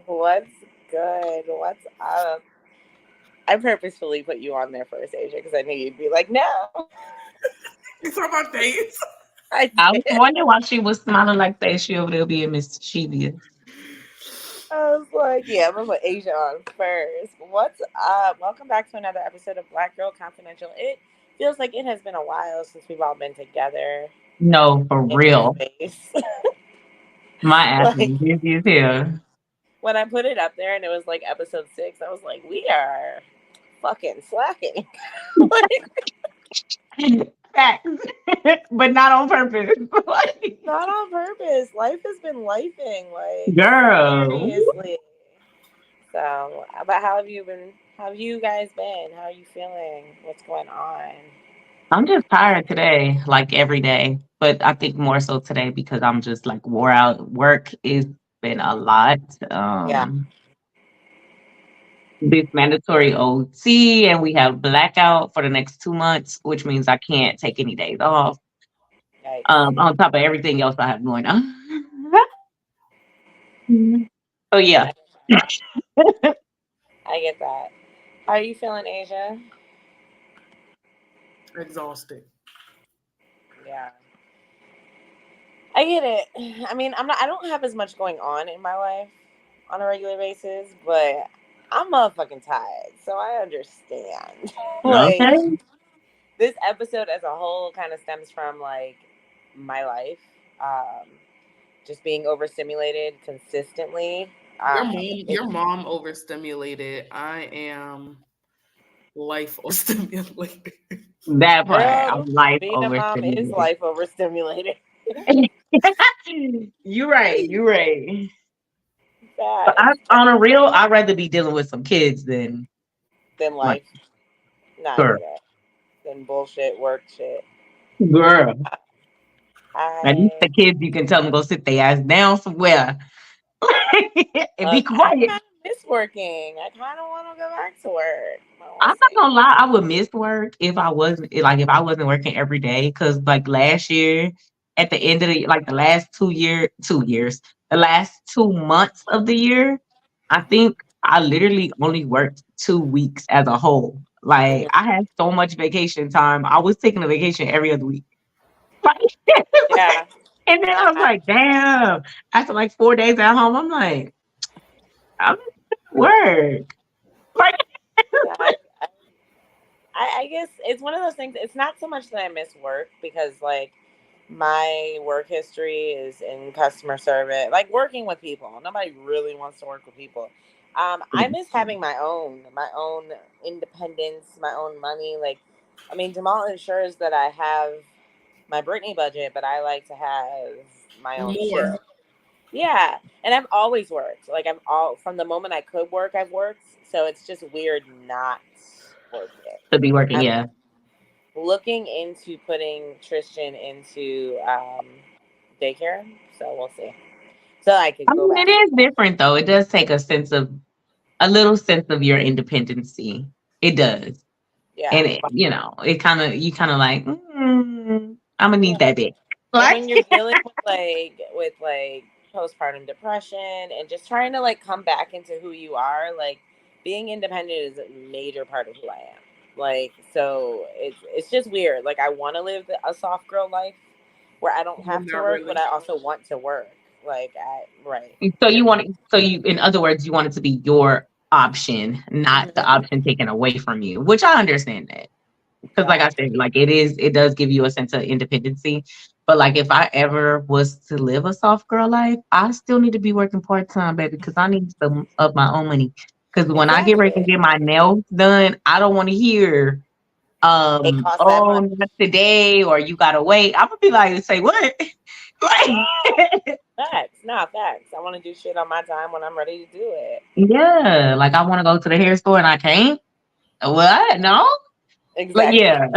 What's good? What's up? I purposefully put you on there first, Asia, because I knew you'd be like, no. You saw my face. I I was did. wondering why she was smiling like that. She over there being mischievous. I was like, yeah, I'm gonna put Asia on first. What's up? Welcome back to another episode of Black Girl Confidential. It feels like it has been a while since we've all been together No, for in this real. space. My ass is Like busy as hell. when I put it up there and it was like episode 6, I was like, we are fucking slacking. Like, Facts. But not on purpose. not on purpose. Life has been lifing, like Girl. seriously. So, but how have you been? How have you guys been? How are you feeling? What's going on? I'm just tired today, like every day. But I think more so today because I'm just like wore out. Work is been a lot. Yeah. This mandatory OT, and we have blackout for the next 2 months, which means I can't take any days off. Yikes. On top of everything else I have going on. So yeah. I, I get that. How are you feeling, Asia? Exhausted. Yeah. I get it. I mean, I'm not. I don't have as much going on in my life on a regular basis, but I'm motherfucking tired, so I understand. Like Okay. this episode as a whole kind of stems from like my life, um, just being overstimulated consistently. It, Your mom overstimulated. I am life overstimulated. That part. girl, I'm life being a mom is overstimulated. life overstimulated. You right. You right. But Facts. on a real, I'd rather be dealing with some kids than Than like life. Nah, I girl. get it. Than bullshit work shit. Girl. At least I the kids you can tell them go sit their ass down somewhere and be look. I quiet. kind of miss working. I kind of want to go back to work. But we'll I'm not see. gonna lie, I would miss work if I wasn't working every day. Cause like last year, at the end of the like the last 2 years, the last 2 months of the year, I think I literally only worked 2 weeks as a whole. Like Mhm. I had so much vacation time. I was taking a vacation every other week. Like, Yeah. and then I was I, like, damn. After like 4 days at home, I'm like, I'm at work. Like, yeah. I guess it's one of those things. It's not so much that I miss work because like my work history is in customer service, like working with people. Nobody really wants to work with people. I miss having my own independence, my own money. Like, I mean, Jamal ensures that I have my Brittany budget, but I like to have my own shit. More. Yeah, and I've always worked. Like I've all from the moment I could work, I've worked. So it's just weird not working. to be working, I'm yeah. looking into putting Tristan into daycare, so we'll see. So I could I go mean, it back. is different though. It does take a little sense of your independency. It does, Yeah, and you kind of like, I'm gonna yeah. need that bit. And Like, when you're dealing with postpartum depression and just trying to like come back into who you are, like being independent is a major part of who I am. Like, so it's just weird. Like I want to live a soft girl life where I don't have to Not work, but really. I also want to work. Like I right. in other words, you want it to be your option, not the Mhm. option taken away from you. Which I understand that because, like Yeah. I said, like it does give you a sense of independency. But like, if I ever was to live a soft girl life, I still need to be working part time, baby, because I need some of my own money. Because when I get ready to Exactly. get my nails done, I don't want to hear, It costs that oh, much. not today, or you gotta wait. I'm gonna be like, say what? Like, Facts. Nah, facts. I want to do shit on my time when I'm ready to do it. yeah, like I want to go to the hair store and I can't. What? No? Like, Exactly. yeah.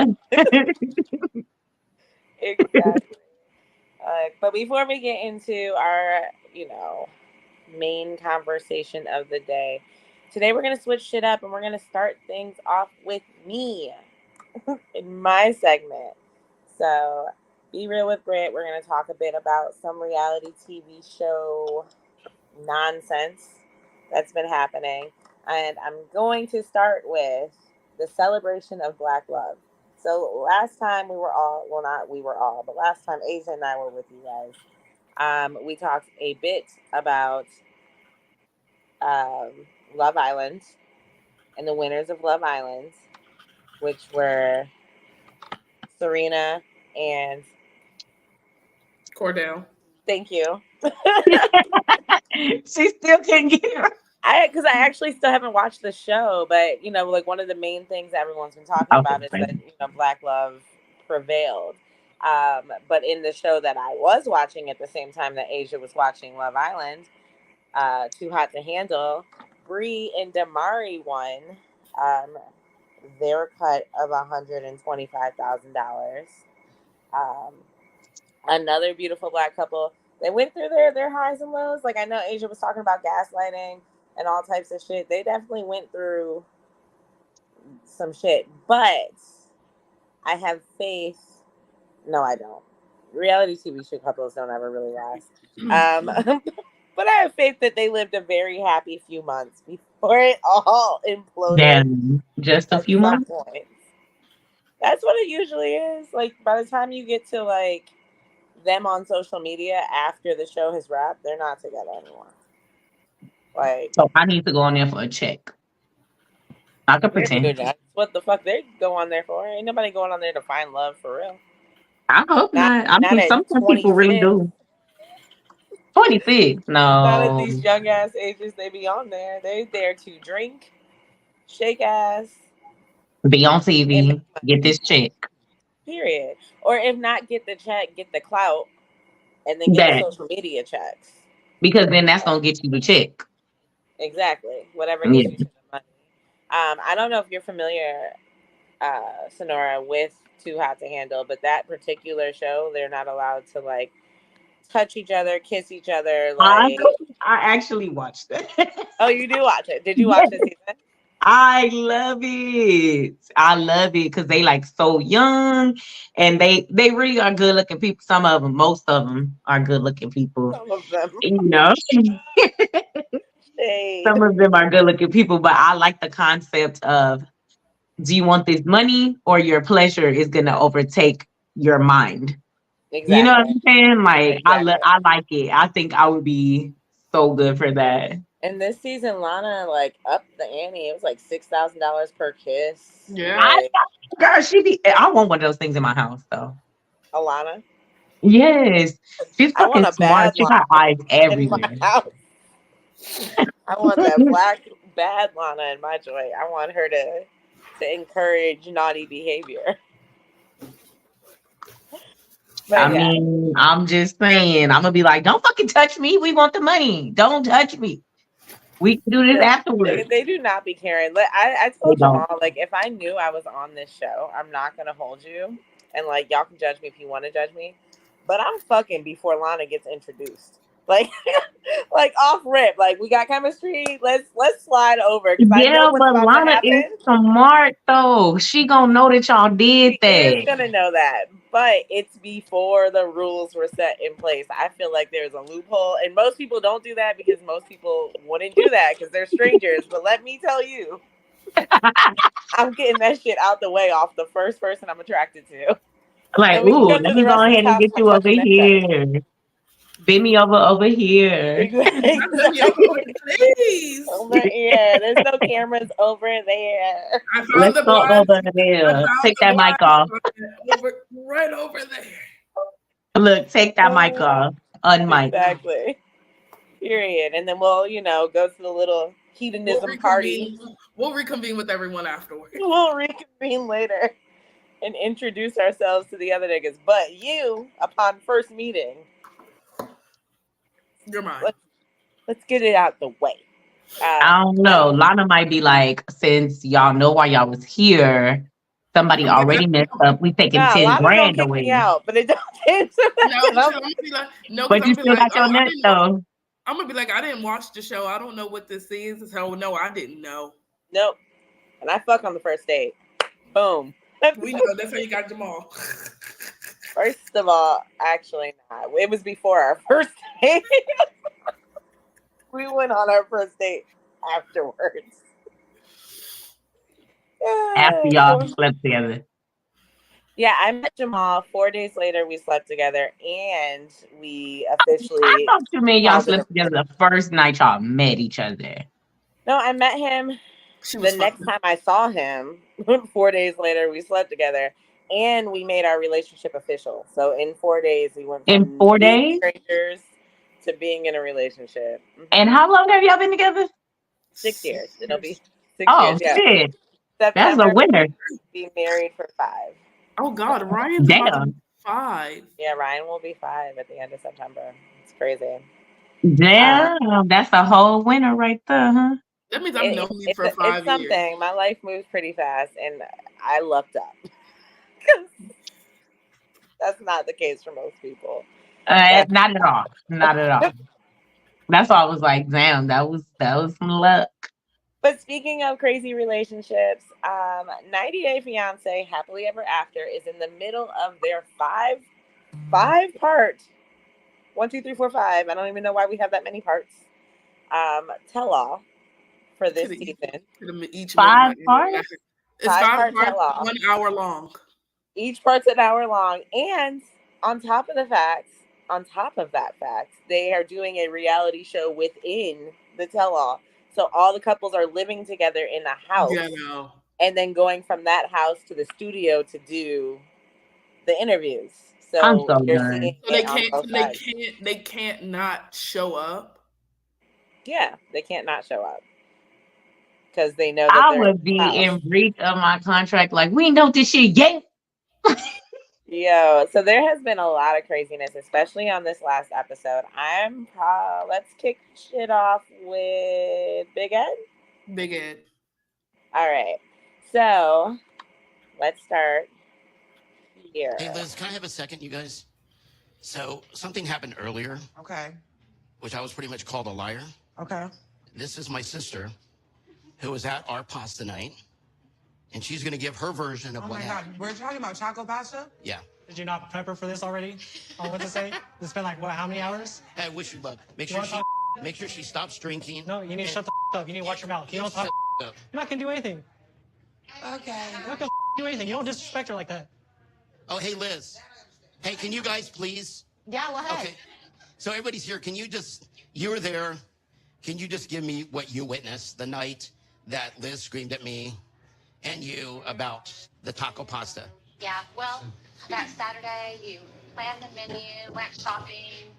Exactly. But before we get into our, you know, main conversation of the day, today we're going to switch shit up and we're going to start things off with me in my segment. So, Be Real with Britt, we're going to talk a bit about some reality TV show nonsense that's been happening. And I'm going to start with the celebration of Black love. So last time we were all, well, not we were all, but last time Asia and I were with you guys, we talked a bit about um, Love Island and the winners of Love Island, which were Serena and Cordell. thank you. She still can't get it. Because I actually still haven't watched the show, but like one of the main things everyone's been talking about is Okay. that Black love prevailed. But in the show that I was watching at the same time that Asia was watching Love Island, Too Hot to Handle, Bree and Damari won um, their cut of $125,000. Um, Another beautiful Black couple. They went through their highs and lows. Like I know Asia was talking about gaslighting and all types of shit. They definitely went through some shit. But I have faith. No, I don't. Reality TV show couples don't ever really last. But I have faith that they lived a very happy few months before it all imploded Then just a at few some months. point. That's what it usually is. Like by the time you get to like them on social media after the show has wrapped, they're not together anymore. Like, So I need to go on there for a check. I could dude, pretend. that's what the fuck they go on there for. Ain't nobody going on there to find love for real. I hope Not not. I not mean, at some people really 26. do. 26? Not at No. these young ass ages they be on there. They there to drink, shake ass, Be on and TV. make money. Get this check. Period. Or if not get the check, get the clout, and then get the That. social media checks. Because then that's going to get you the check. Exactly. Whatever Yeah. gets you to the money. I don't know if you're familiar, Sonora, with Too Hot to Handle, but that particular show, they're not allowed to like touch each other, kiss each other. I, Like, I actually watched that. oh, you do watch it? Did you watch Yes. this season? I love it. I love it because they like so young and they really are good looking people. Some of them, most of them are good looking people. Some of them. You know, Shade. some of them are good looking people, but I like the concept of do you want this money or your pleasure is gonna overtake your mind? You know what Exactly. I'm saying? Like Exactly. I like it. I think I would be so good for that. And this season, Lana like upped the ante. It was like $6,000 per kiss. Yeah. I Like girl, I want one of those things in my house though. Alana. Yes. She's I want fucking a smart. bad She Lana got eyes in my everywhere. house. I want that black bad Lana in my joint. I want her to encourage naughty behavior. I But yeah, mean, I'm just saying, I'm gonna be like, don't fucking touch me. We want the money. Don't touch me. We can do this no, afterwards. they do not be caring. Like, I They told don't. Jamal, like, if I knew I was on this show, I'm not going to hold you. And, like, y'all can judge me if you want to judge me. But I'm fucking before Lana gets introduced. Like, like off rip. Like, we got chemistry. Let's slide over. Because I know Yeah, what's but about to Lana is happen. smart though. She gonna know that y'all did She is that. gonna know that, but it's before the rules were set in place. I feel like there's a loophole, and most people don't do that because most people wouldn't do that because they're strangers. But let me tell you, I'm getting that shit out the way off the first person I'm attracted to, Like, and we can ooh, go let through the me go rest of this ahead and house get not you over touching anything. here. Bend me over here. Exactly. Please. Over here. There's no cameras over there. I found Let's the go blind. over I there. found Take the that blind mic off. spot right over there. Look, take that mic off. Unmic. Exactly. Period. And then we'll, go to the little We'll hedonism party. reconvene. We'll reconvene with everyone afterwards. We'll reconvene later and introduce ourselves to the other niggas. But you, upon first meeting, You're mine. let's get it out the way. I don't know. Lana might be like, since y'all know why y'all was here, somebody I'm already like, messed up. We taking Nah, 10 Lana gonna grand kick me away. out, but it don't change the no, fact that I'm gonna be like, no, because But you I'm gonna be still like, got oh, your I nuts didn't. though. I'm gonna be like, I didn't watch the show. I don't know what this is. So no, I didn't know. nope. And I fuck on the first date. Boom. We know that's how you got Jamal. First of all, actually not. It was before our first date. We went on our first date afterwards. After y'all slept together. Yeah, I met Jamal 4 days later. We slept together, and we I officially thought you meant y'all called it a slept together the first night y'all met each other. No, I met him She the was next fucking. time I saw him. 4 days later, we slept together, and we made our relationship official. So in 4 days, we went In from four being days? strangers to being in a relationship. And how long have y'all been together? 6 years. It'll be 6 years. Oh Yeah, shit. That's a September. winner. Be married for 5. Oh God, Ryan's about to be Damn. 5. Yeah, Ryan will be 5 at the end of September. It's crazy. Uh, Damn. That's a whole winner right there, huh? That means I've known you for it's 5 years. something. My life moves pretty fast, and I lucked up. That's not the case for most people. That's Not at all. Not at all. That's why I was like, damn, that was some luck. But speaking of crazy relationships, 90 Day Fiance Happily Ever After is in the middle of their five part 1, 2, 3, 4, 5. I don't even know why we have that many parts. Tell all for this Could season. have each made Five about parts? it's 5 5 part parts, tell all. 1 hour long. Each part's an hour long, and on top of the facts, on top of that fact, they are doing a reality show within the tell all. So all the couples are living together in a house Ghetto. and then going from that house to the studio to do the interviews. I'm So so you're seeing done. So they it on can't. both sides. They can't not show up. Yeah, they can't not show up because they know that I they're in would the be house. in breach of my contract. Like, we know this shit yet. Yo, so there has been a lot of craziness, especially on this last episode. Let's kick shit off with Big Ed. Big Ed. All right, so let's start here. Hey, Liz, can I have a second, you guys? So, something happened earlier, Okay. which I was pretty much called a liar. Okay. This is my sister, who was at our pasta night, and she's going to give her version of Oh what my happened. God. We're talking about taco pasta? Yeah. Did you not prep her for this already? Oh, what to say? It's been like, what, how many hours? I wish you luck. You wanna talk? Make sure she stops drinking. No, you need to shut the up. You need to watch your mouth. You don't talk. Shut up. You're not gonna do anything. Okay. You're not gonna do anything. You don't disrespect her like that. Oh, hey, Liz. Hey, can you guys please? Yeah, go ahead. Okay. So everybody's here. You were there. Can you just give me what you witnessed the night that Liz screamed at me and you about the taco pasta? Yeah, well, that Saturday you planned the menu, went shopping,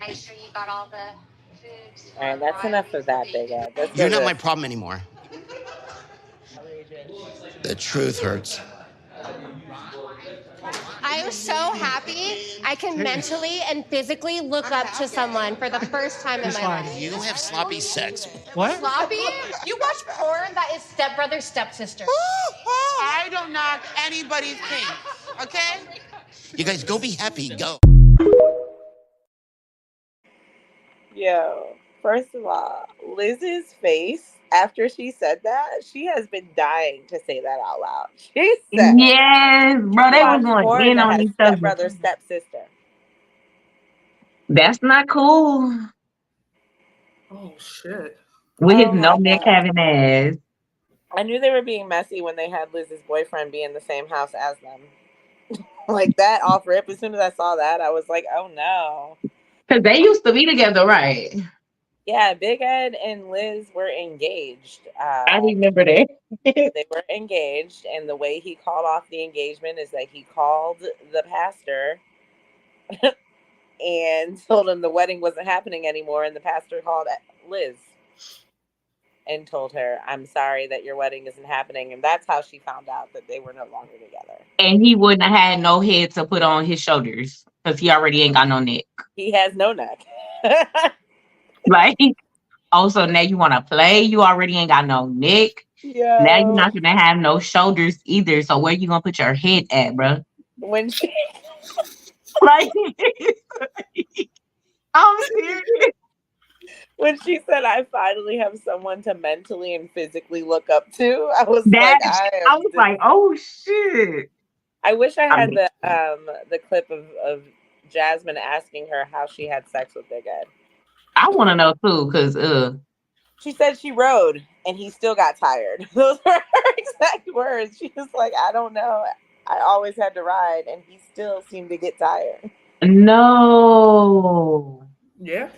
made sure you got all the foods. All right, that's enough of that, Big Ed. Let's go You're to not my problem anymore. The truth hurts. I am so happy I can mentally and physically look up to someone for the first time in It's my fine. life. You have sloppy sex. What? Sloppy? You watch porn that is stepbrother, stepsister. I don't knock anybody's kink, okay? You guys go be happy. Go. Yo, first of all, Liz's face after she said that, she has been dying to say that out loud. She said, Yes, bro. They was watch going porn in that on has each other. stepbrother, stepsister. That's not cool. Oh shit. With his Oh no my neck God. having ass. I knew they were being messy when they had Liz's boyfriend be in the same house as them. Like that off rip, as soon as I saw that, I was like, oh no. Because they used to be together, right? Yeah, Big Ed and Liz were engaged. I remember that. They were engaged, and the way he called off the engagement is that he called the pastor and told him the wedding wasn't happening anymore, and the pastor called Liz and told her, I'm sorry that your wedding isn't happening. And that's how she found out that they were no longer together. And he wouldn't have had no head to put on his shoulders because he already ain't got no neck. He has no neck. Like, also, now you want to play? You already ain't got no neck. Now you're Yo, not going to have no shoulders either. So where you going to put your head at, bro? when she Like, I'm serious. when she said, I finally have someone to mentally and physically look up to, I was That, like, I was like, oh, shit. I wish I I had mean, the clip of Jasmine asking her how she had sex with Big Ed. I want to know, too, because, She said she rode and he still got tired. Those were her exact words. She was like, I don't know. I always had to ride and he still seemed to get tired. No. Yeah.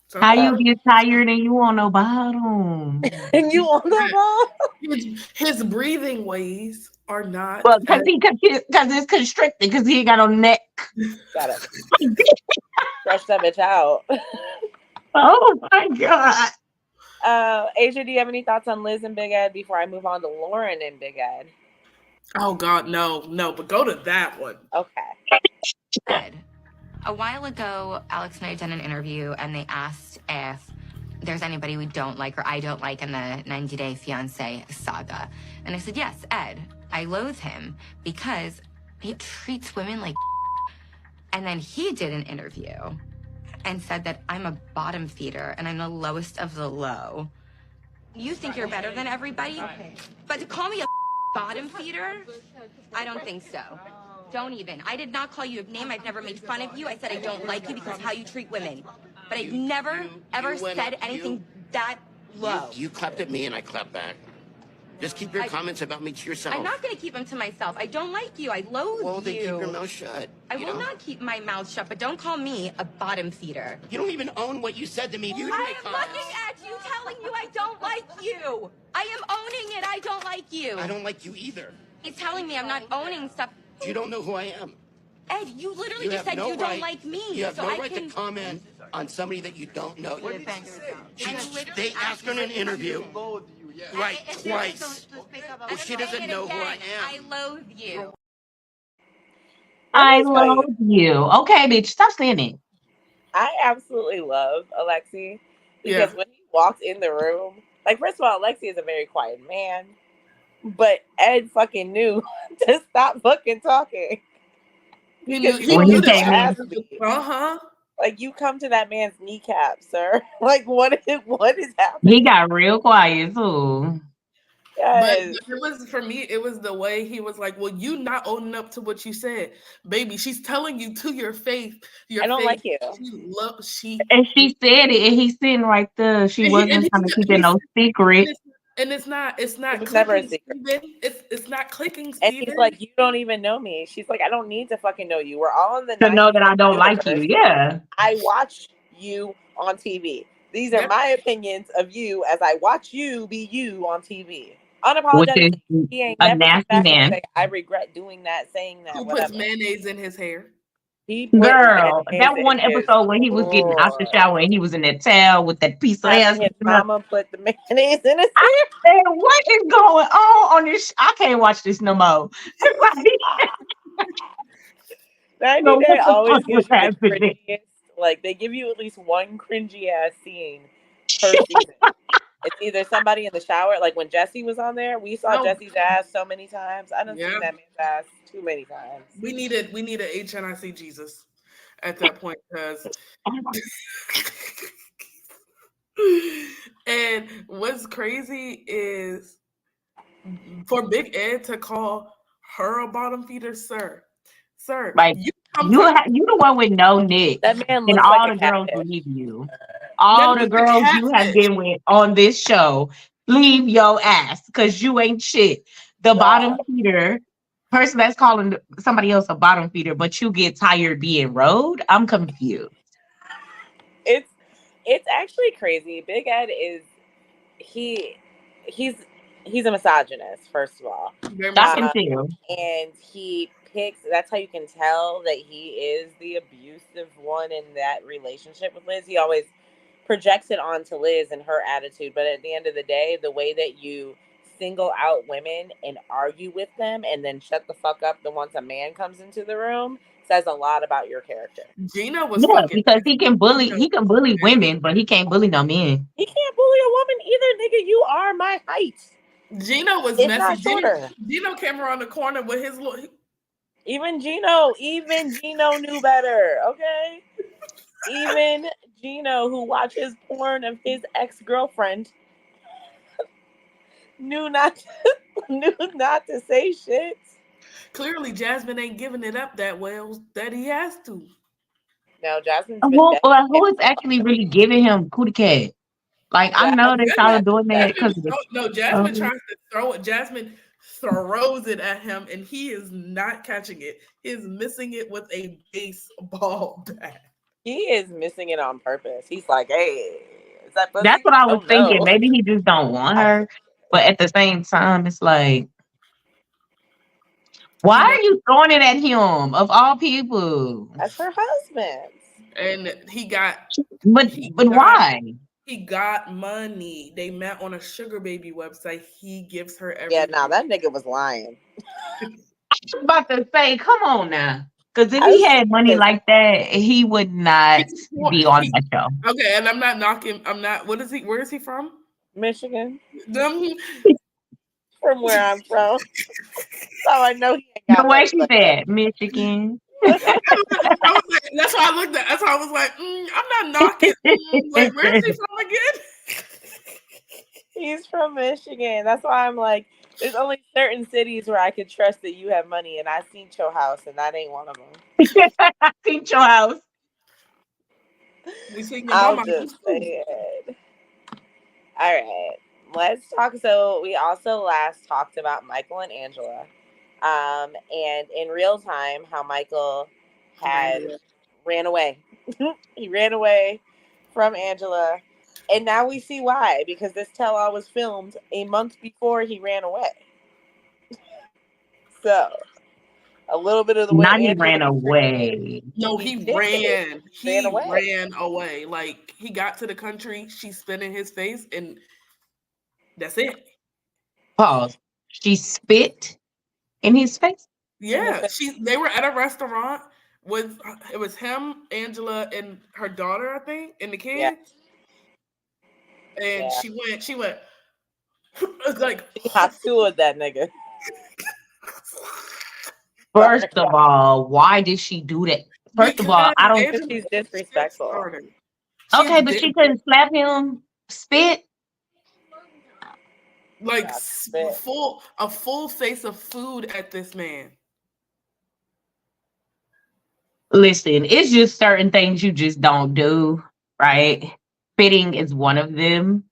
Some How So, you people. get tired and you on the bottom? and you on the ball? His breathing ways are not Well, because it's constricted because he ain't got no neck. Gotta stretch that bitch out. Oh my god. Asia, do you have any thoughts on Liz and Big Ed before I move on to Lauren and Big Ed? Oh God, no, but go to that one. Okay. Ed, a while ago, Alex and I did an interview, and they asked if there's anybody we don't like or I don't like in the 90-day fiancé saga. And I said, yes, Ed. I loathe him because he treats women like And then he did an interview and said that I'm a bottom feeder and I'm the lowest of the low. You think you're better than everybody? But to call me a bottom feeder, I don't think so. Don't even. I did not call you a name. I've never made fun of you. I said I don't like you because of how you treat women. But I've never, ever said anything that low. You clapped at me and I clapped back. Just keep your comments about me to yourself. I'm not going to keep them to myself. I don't like you. I loathe you. Well, then keep your mouth shut. I will not keep my mouth shut, but don't call me a bottom feeder. You don't even own what you said to me. You didn't I make am comments. looking at you telling you I don't like you. I am owning it. I don't like you. I don't like you either. He's telling me I'm not owning stuff. You don't know who I am. Ed, you literally just have said no you don't right- like me. You have so no I right can... to comment on somebody that you don't know. What did she say? They asked her in an interview. Right, twice. Well, she doesn't know who I I am. loathe you. I Let me tell love you. Okay, bitch, stop saying it. I absolutely love Alexi Yeah. because when he walked in the room, like, first of all, Alexi is a very quiet man, but Ed fucking knew to stop fucking talking. He knew When he that came she in. was uh-huh. Like, you come to that man's kneecap, sir. Like, what is He happening? got real quiet too. But Yes. it was for me, it was the way he was like, well, you not owning up to what you said. Baby, she's telling you to your face, I don't like you. she And she said it, and he's sitting right there. She wasn't trying to keep it no secret. and it's not It was never a clicking, secret. Steven. It's not clicking, And Steven. he's like, you don't even know me. She's like, I don't need to fucking know you. We're all in the To know that 90s I don't like you. universe. Yeah. I watch you on TV. These are Yep. my opinions of you as I watch you be you on TV. Which is Unapologetically. He ain't a never come nasty back and man. say, I regret doing that, saying that, Who puts whatever. mayonnaise in his hair? He put Girl, mayonnaise that in one his episode when he was getting out the drawer. shower and he was in that towel with that piece of Him ass. and his mama put the mayonnaise in his I hair. said, what is going on this? I can't watch this no more. Like, 90 no, Day what the always fuck was gives you the happening? cringiest. Like, they give you at least one cringy ass scene per season. It's either somebody in the shower, like when Jesse was on there, we saw No. Jesse's ass so many times. I done Yeah. seen that man's ass too many times. We needed HNIC Jesus at that point because and what's crazy is for Big Ed to call her a bottom feeder, sir. Like, you the one with no neck. That man And looks all like a the girls catfish. leave you. All the That girls man's a you have catfish. been with on this show leave your ass because you ain't shit. The bottom feeder, person that's calling somebody else a bottom feeder, but you get tired being rode. I'm confused. It's actually crazy. Big Ed is he's a misogynist, first of all. I can tell. And he picks, that's how you can tell that he is the abusive one in that relationship with Liz. He always projects it onto Liz and her attitude, but at the end of the day, the way that you single out women and argue with them and then shut the fuck up the once a man comes into the room says a lot about your character. Gina was because he can bully women, but he can't bully no men. He can't bully a woman either, nigga. You are my height. Gino was If messy. not shorter. Gino came around the corner with his little. Even Gino knew better. Okay. Even Gino, who watches porn of his ex-girlfriend, knew not to say shit. Clearly, Jasmine ain't giving it up that well that he has to. No, Jasmine's Who is actually really giving him cootie cat? Like I know that y'all doing that because Jasmine tries to throw it. Jasmine throws it at him, and he is not catching it. He is missing it with a baseball bat. He is missing it on purpose. He's like, "Hey, is that pussy?" That's what I was Oh thinking. no. Maybe he just don't want her, but at the same time, it's like, why are you throwing it at him of all people? That's her husband. And he got, but why? He got money. They met on a sugar baby website. He gives her everything. Yeah, now that nigga was lying. I was about to say, come on now. Because if he had money like that, he would not be on that show. Okay, and I'm not knocking. What is he? Where is he from? Michigan. From where I'm from. So I know he ain't got where she said, Michigan. That's why I looked at. That's why I was like, I'm not knocking. Like, where is he from again? He's from Michigan. That's why I'm like, there's only certain cities where I could trust that you have money, and I seen your house, and that ain't one of them. I seen your house. We seen your I'll mama. just say it. All right, let's talk. So we also last talked about Michael and Angela, and in real time, how Michael had ran away. He ran away from Angela. And now we see why, because this tell-all was filmed a month before he ran away. So, a little bit of the way he ran away. No, he ran. He ran away. Like, he got to the country, she spit in his face, and that's it. Pause. She spit in his face? Yeah, they were at a restaurant with, it was him, Angela, and her daughter, I think, and the kids. Yeah. And she went like Hatsu'd that nigga. First of all, why did she do that? First of all, I don't think she's disrespectful. Okay, but she couldn't slap him, spit. Like a full face of food at this man. Listen, it's just certain things you just don't do, right? Spitting is one of them.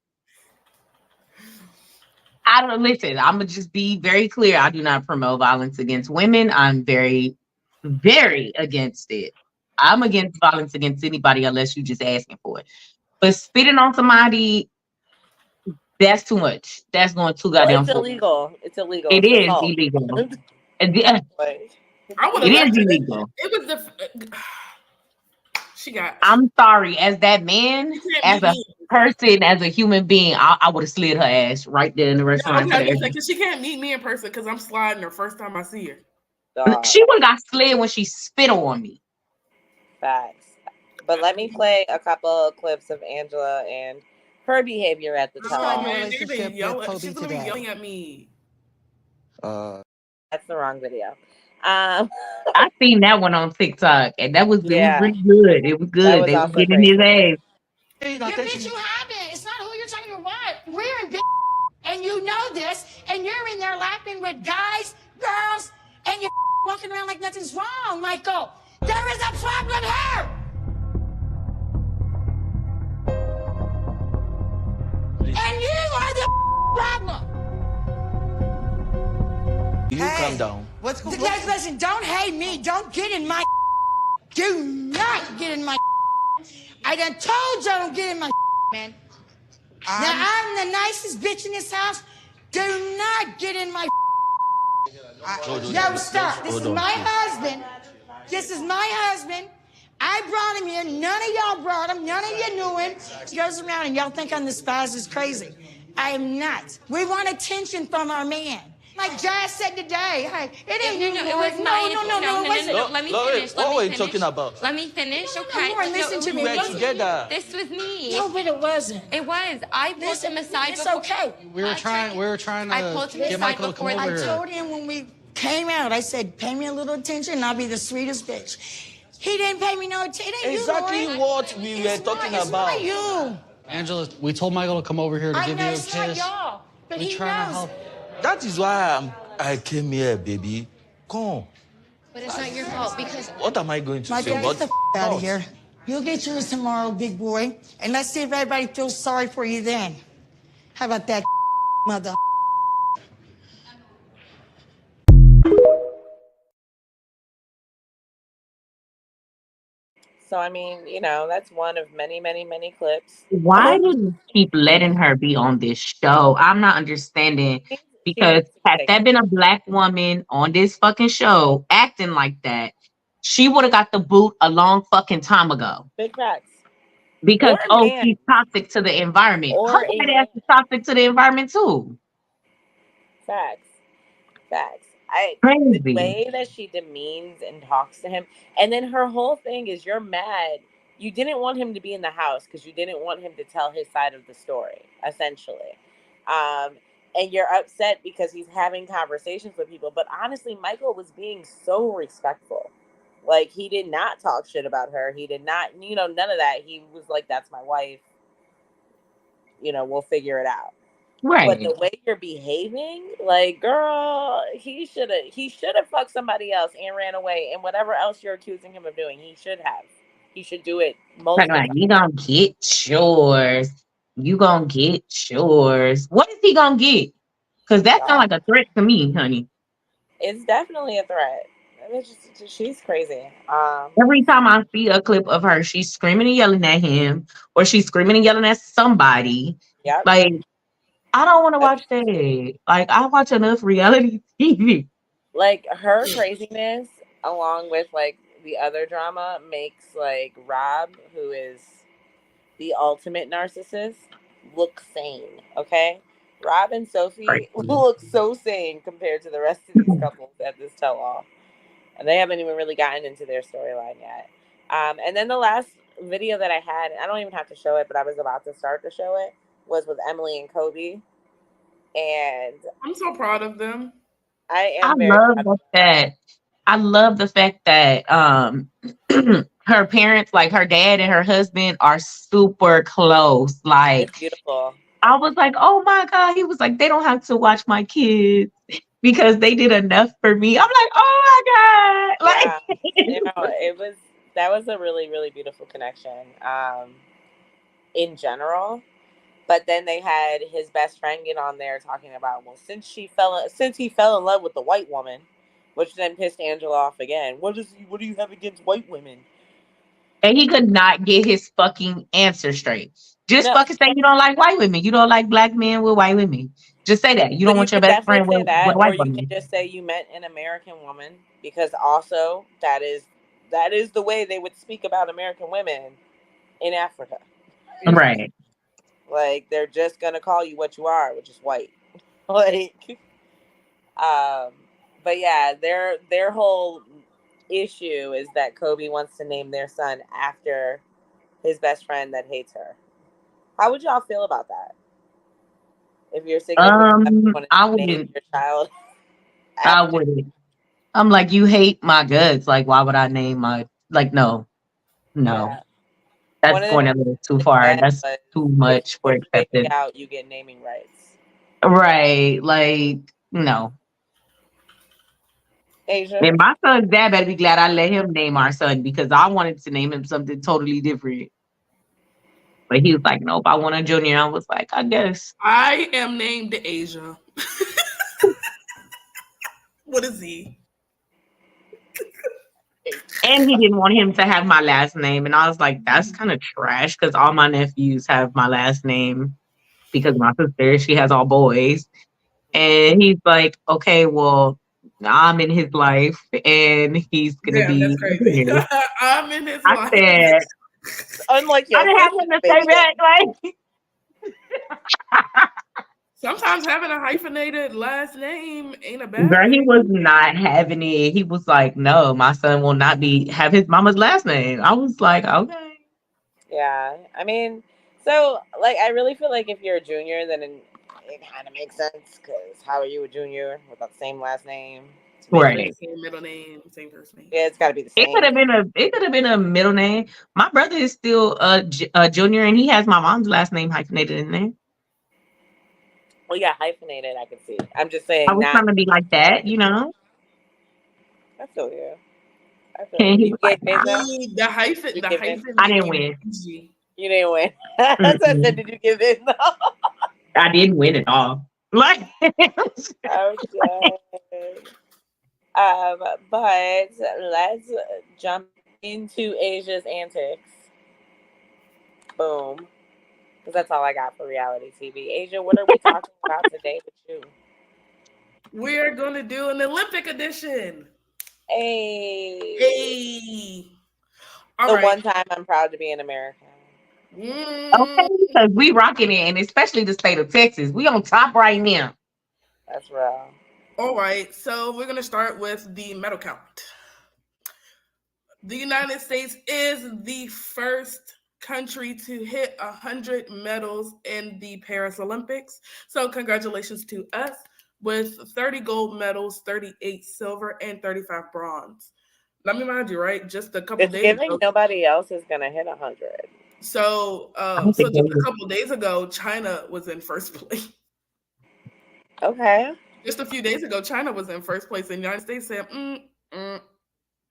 I don't listen. I'm gonna just be very clear. I do not promote violence against women. I'm very, very against it. I'm against violence against anybody unless you're just asking for it. But spitting on somebody, that's too much. That's going too goddamn far. It's illegal. It's illegal. It is illegal. It is illegal. It was the. She got. I'm sorry, as that man, as a person, as a human being, I would have slid her ass right there in the restaurant. Because she can't meet me in person because I'm sliding her first time I see her. She would have got slid when she spit on me. Facts. But let me play a couple of clips of Angela and her behavior at the time. She's gonna be yelling at me. That's the wrong video. I seen that one on TikTok, and it was pretty good. It was good. They were getting his ass. Yeah, bitch, you haven't. It's not who you're talking about. We're in big, and you know this, and you're in there laughing with guys, girls, and you're walking around like nothing's wrong, Michael. There is a problem here. And you are the problem. You calm down. What's going on? Guys, listen, don't hate me. Don't get in my. Do not get in my. I done told you don't get in my, man. Now, I'm the nicest bitch in this house. Do not get in my. Yo, stop. This is my husband. This is my husband. I brought him here. None of y'all brought him. None of you knew him. He goes around and y'all think I'm this fast is crazy. I am not. We want attention from our man. Like Jazz said today, hey, it ain't you. It was no. Let me finish. What were you talking about? Let me finish, okay? Listen to me. We were together. This was me. No, but it wasn't. It was. I pulled him aside. It's okay. We were trying to get Michael to come over here. I told him when we came out, I said, pay me a little attention and I'll be the sweetest bitch. He didn't pay me no attention. Exactly what we were talking about. It's not you. Angela, we told Michael to come over here to give you a kiss. I know it's not y'all, but he knows. That is why I came here, baby. Come. But it's not your fault because. What am I going to say? Get the out of here. You'll get yours tomorrow, big boy. And let's see if everybody feels sorry for you then. How about that, mother? So I mean, that's one of many, many, many clips. Why do you keep letting her be on this show? I'm not understanding She because needs to be had taken. that been a black woman on this fucking show acting like that, she would have got the boot a long fucking time ago. Big facts. Because Or a man. she's toxic to the environment. Her Or a white ass man. is toxic to the environment too. Facts. Facts. The Crazy. way that she demeans and talks to him, and then her whole thing is you're mad. You didn't want him to be in the house because you didn't want him to tell his side of the story, essentially. Um, and you're upset because he's having conversations with people. But honestly, Michael was being so respectful. Like he did not talk shit about her. He did not, none of that. He was like, "That's my wife. We'll figure it out." But Right. the way you're behaving, like, girl, he should have fucked somebody else and ran away. And whatever else you're accusing him of doing, he should have. He should do it multiple Like, times. you gonna get yours. You gonna get yours. What is he gonna get? Because that sounds like a threat to me, honey. It's definitely a threat. She's crazy. Every time I see a clip of her, she's screaming and yelling at him, or she's screaming and yelling at somebody. Yep. Like, I don't want to watch that. Like, I watch enough reality TV. Like her craziness, along with like the other drama, makes like Rob, who is the ultimate narcissist, look sane. Okay, Rob and Sophie Crazy. look so sane compared to the rest of these couples at this tell-all, and they haven't even really gotten into their storyline yet. And then the last video that I had, I don't even have to show it, but I was about to start to show it, was with Emily and Kobe, and I'm so proud of them. I I am very love proud of the fact. I love the fact that her parents, like her dad and her husband, are super close. them. It's Like, beautiful. I was like, oh my God. He was like, they don't have to watch my kids because they did enough for me. I'm like, oh my God. Yeah, Like, that was a really, really beautiful connection. In general. But then they had his best friend get on there talking about, well, since he fell in love with the white woman, which then pissed Angela off again. What do you have against white women? and he could not get his fucking answer straight. Just No, fucking say you don't like white women. You don't like black men with white women. Just say that. You but don't you want your could best definitely friend say with that, a or white you can woman. just say you meant an American woman, because also that is the way they would speak about American women in Africa. Right. Like they're just gonna call you what you are, which is white. Like, um, but yeah, their whole issue is that Kobe wants to name their son after his best friend that hates her. How would y'all feel about that? If your significant other wanted I to name wouldn't. your child I after, wouldn't. I'm like, you hate my guts. Like, why would I name my like no, no. yeah, one That's of the going a things little too they far. said That's was, too if much for you take me acceptance. out, you get naming rights. Right. Like, no. Asia, And my son's dad better be glad I let him name our son because I wanted to name him something totally different. But he was like, nope, I want a junior. I was like, I guess. I am named Asia. What is he? And he didn't want him to have my last name. And I was like, that's kind of trash because all my nephews have my last name because my sister, she has all boys. And he's like, okay, well, I'm in his life and he's going to Damn, that's be crazy. junior. I'm in his I life. said, unlike I your didn't have sister's him to say baby back. daddy. Like, Sometimes having a hyphenated last name ain't a bad girl, he thing. was not having it. He was like, "No, my son will not be have his mama's last name." I was like, "Okay." Yeah, I mean, so like, I really feel like if you're a junior, then it kind of makes sense. Because how are you a junior without the same last name? To make it, Right. Same middle name, same first name. yeah, it's got to be the It could same. have been a middle name. My brother is still a junior, and he has my mom's last name hyphenated in there. Well, yeah, hyphenated, I can see. I'm just I saying, was not. trying to be like that, you know. I feel you. I feel you. You gave Bezos? Ooh, the hyphen. You The give in? hyphen. I made didn't me win. cringy. You didn't win. That's what I said. Did you give in? I didn't win at all. Like, Okay. But let's jump into Asia's antics. Boom. Because that's all I got for reality TV. Asia, what are we talking about today with you? We're going to do an Olympic edition. Hey. Hey. All the right. one time I'm proud to be an American. okay, because we rocking it, and especially the state of Texas. We on top right now. That's real. All right. So we're going to start with the medal count. The United States is the first country to hit 100 medals in the Paris Olympics. So congratulations to us with 30 gold medals, 38 silver, and 35 bronze. Let me remind you, right? Just a couple It's days giving ago. nobody else is going to hit 100. So, don't so think just they a will. couple days ago, China was in first place. Okay. Just a few days ago, China was in first place, and the United States said,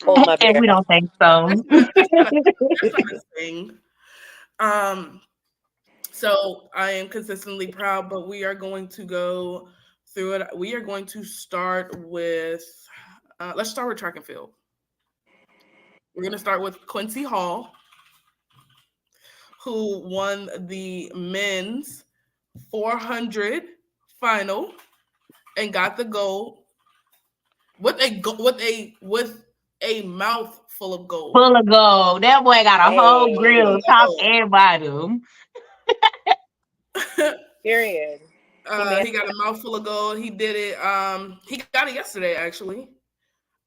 Hold my And beer. we don't think so. that's not a thing. So I am consistently proud, but we are going to go through it. We are going to start with, let's start with track and field. We're going to start with Quincy Hall, who won the men's 400 final and got the gold with a mouth full of gold. Full of gold. That boy got a whole grill, Hey. top and bottom. Period. He got a mouthful of gold. He did it. He got it yesterday, actually.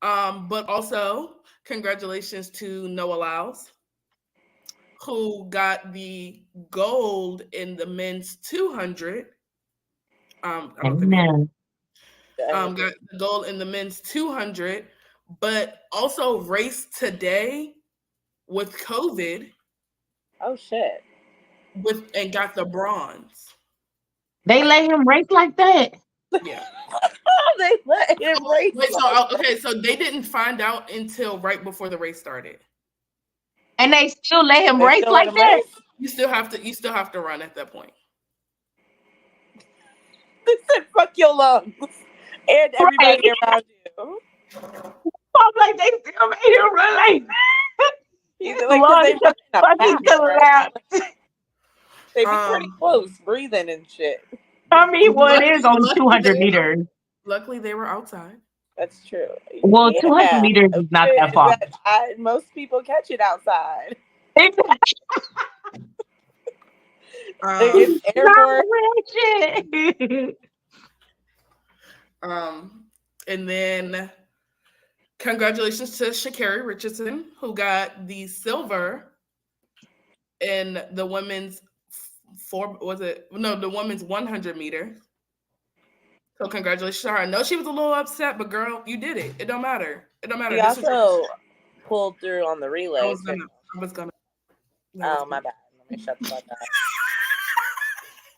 But also, congratulations to Noah Lyles, who got the gold in the men's 200. I don't think we Amen. got the gold in the men's 200, but also raced today with COVID. Oh shit! And got the bronze. They let him race like that. Yeah. They let him race. Wait, so they didn't find out until right before the race started. And they still let him They race still like let him that. race? You still have to run at that point. They said, "Fuck your lungs and everybody around you." I'm like, they still made him run like that. He's like, because they run in a fucking pack, right? collapse. They be pretty close, breathing and shit. I mean, well, it is only 200 they, meters. Luckily, they were outside. That's true. Well, 200 meters is not that far. Most people catch it outside. It's airborne. And then congratulations to Sha'Carri Richardson, who got the silver in the women's the women's 100 meter. So congratulations to her. I know she was a little upset, but girl, you did it. It don't matter. It don't matter. She also pulled through on the relay. I was gonna. Oh, my bad. Let me shut the fuck up.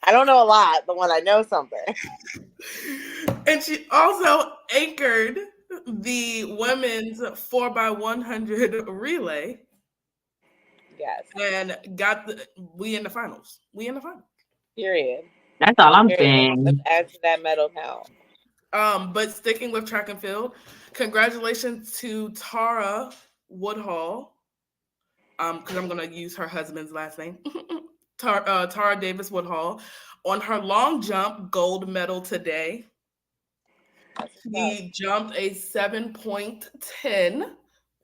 I don't know a lot, but when I know something. And she also anchored the women's 4x100 relay. Yes. And we in the finals. Period. That's all I'm saying. Let's add to that medal count. But sticking with track and field, congratulations to Tara Woodhall. Because I'm gonna use her husband's last name. Tara Davis Woodhall on her long jump gold medal today. She jumped a 7.10,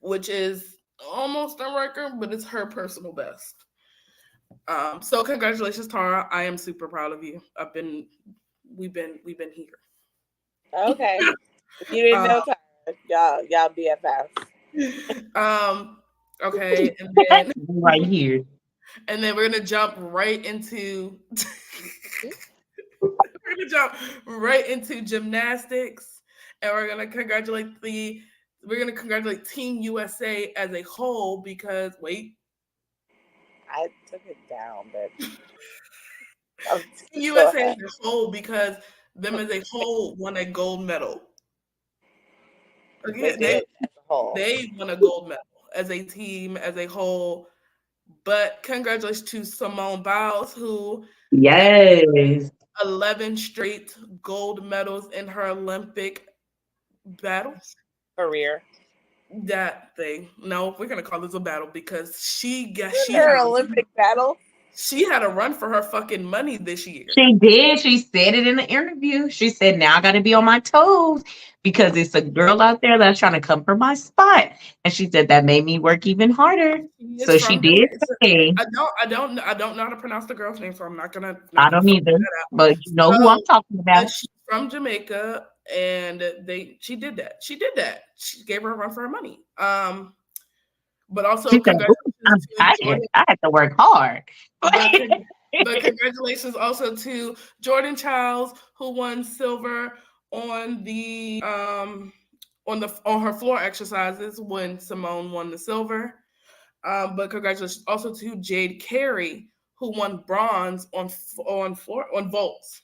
which is almost a record, but it's her personal best. So congratulations, Tara. I am super proud of you. We've been here. Okay. If you didn't know Tara, y'all BFFs. Okay, and then right here. And then we're gonna jump right into gymnastics, and we're gonna congratulate Team USA as a whole because I took it down, but Team USA as a whole because them as a whole won a gold medal. They did as a whole. They won a gold medal as a team, as a whole. But congratulations to Simone Biles, who has Yes. 11 straight gold medals in her Olympic battles. Career. That thing. No, we're gonna call this a battle because Her Olympic battle. she had a run for her fucking money this year. She did. She said it in the interview. She said, now I got to be on my toes because it's a girl out there that's trying to come for my spot. And she said that made me work even harder. She is So she from did say, I don't know how to pronounce the girl's name, so I'm not gonna I don't fuck either, that out. but you know who I'm talking But about. she's from Jamaica, and she did that. She did that. She gave her a run for her money. But also She said, "Ooh, I'm congratulations to tired. Jordan. I had to work hard." But congratulations also to Jordan Childs, who won silver on the on her floor exercises when Simone won the silver. But congratulations also to Jade Carey, who won bronze on vaults.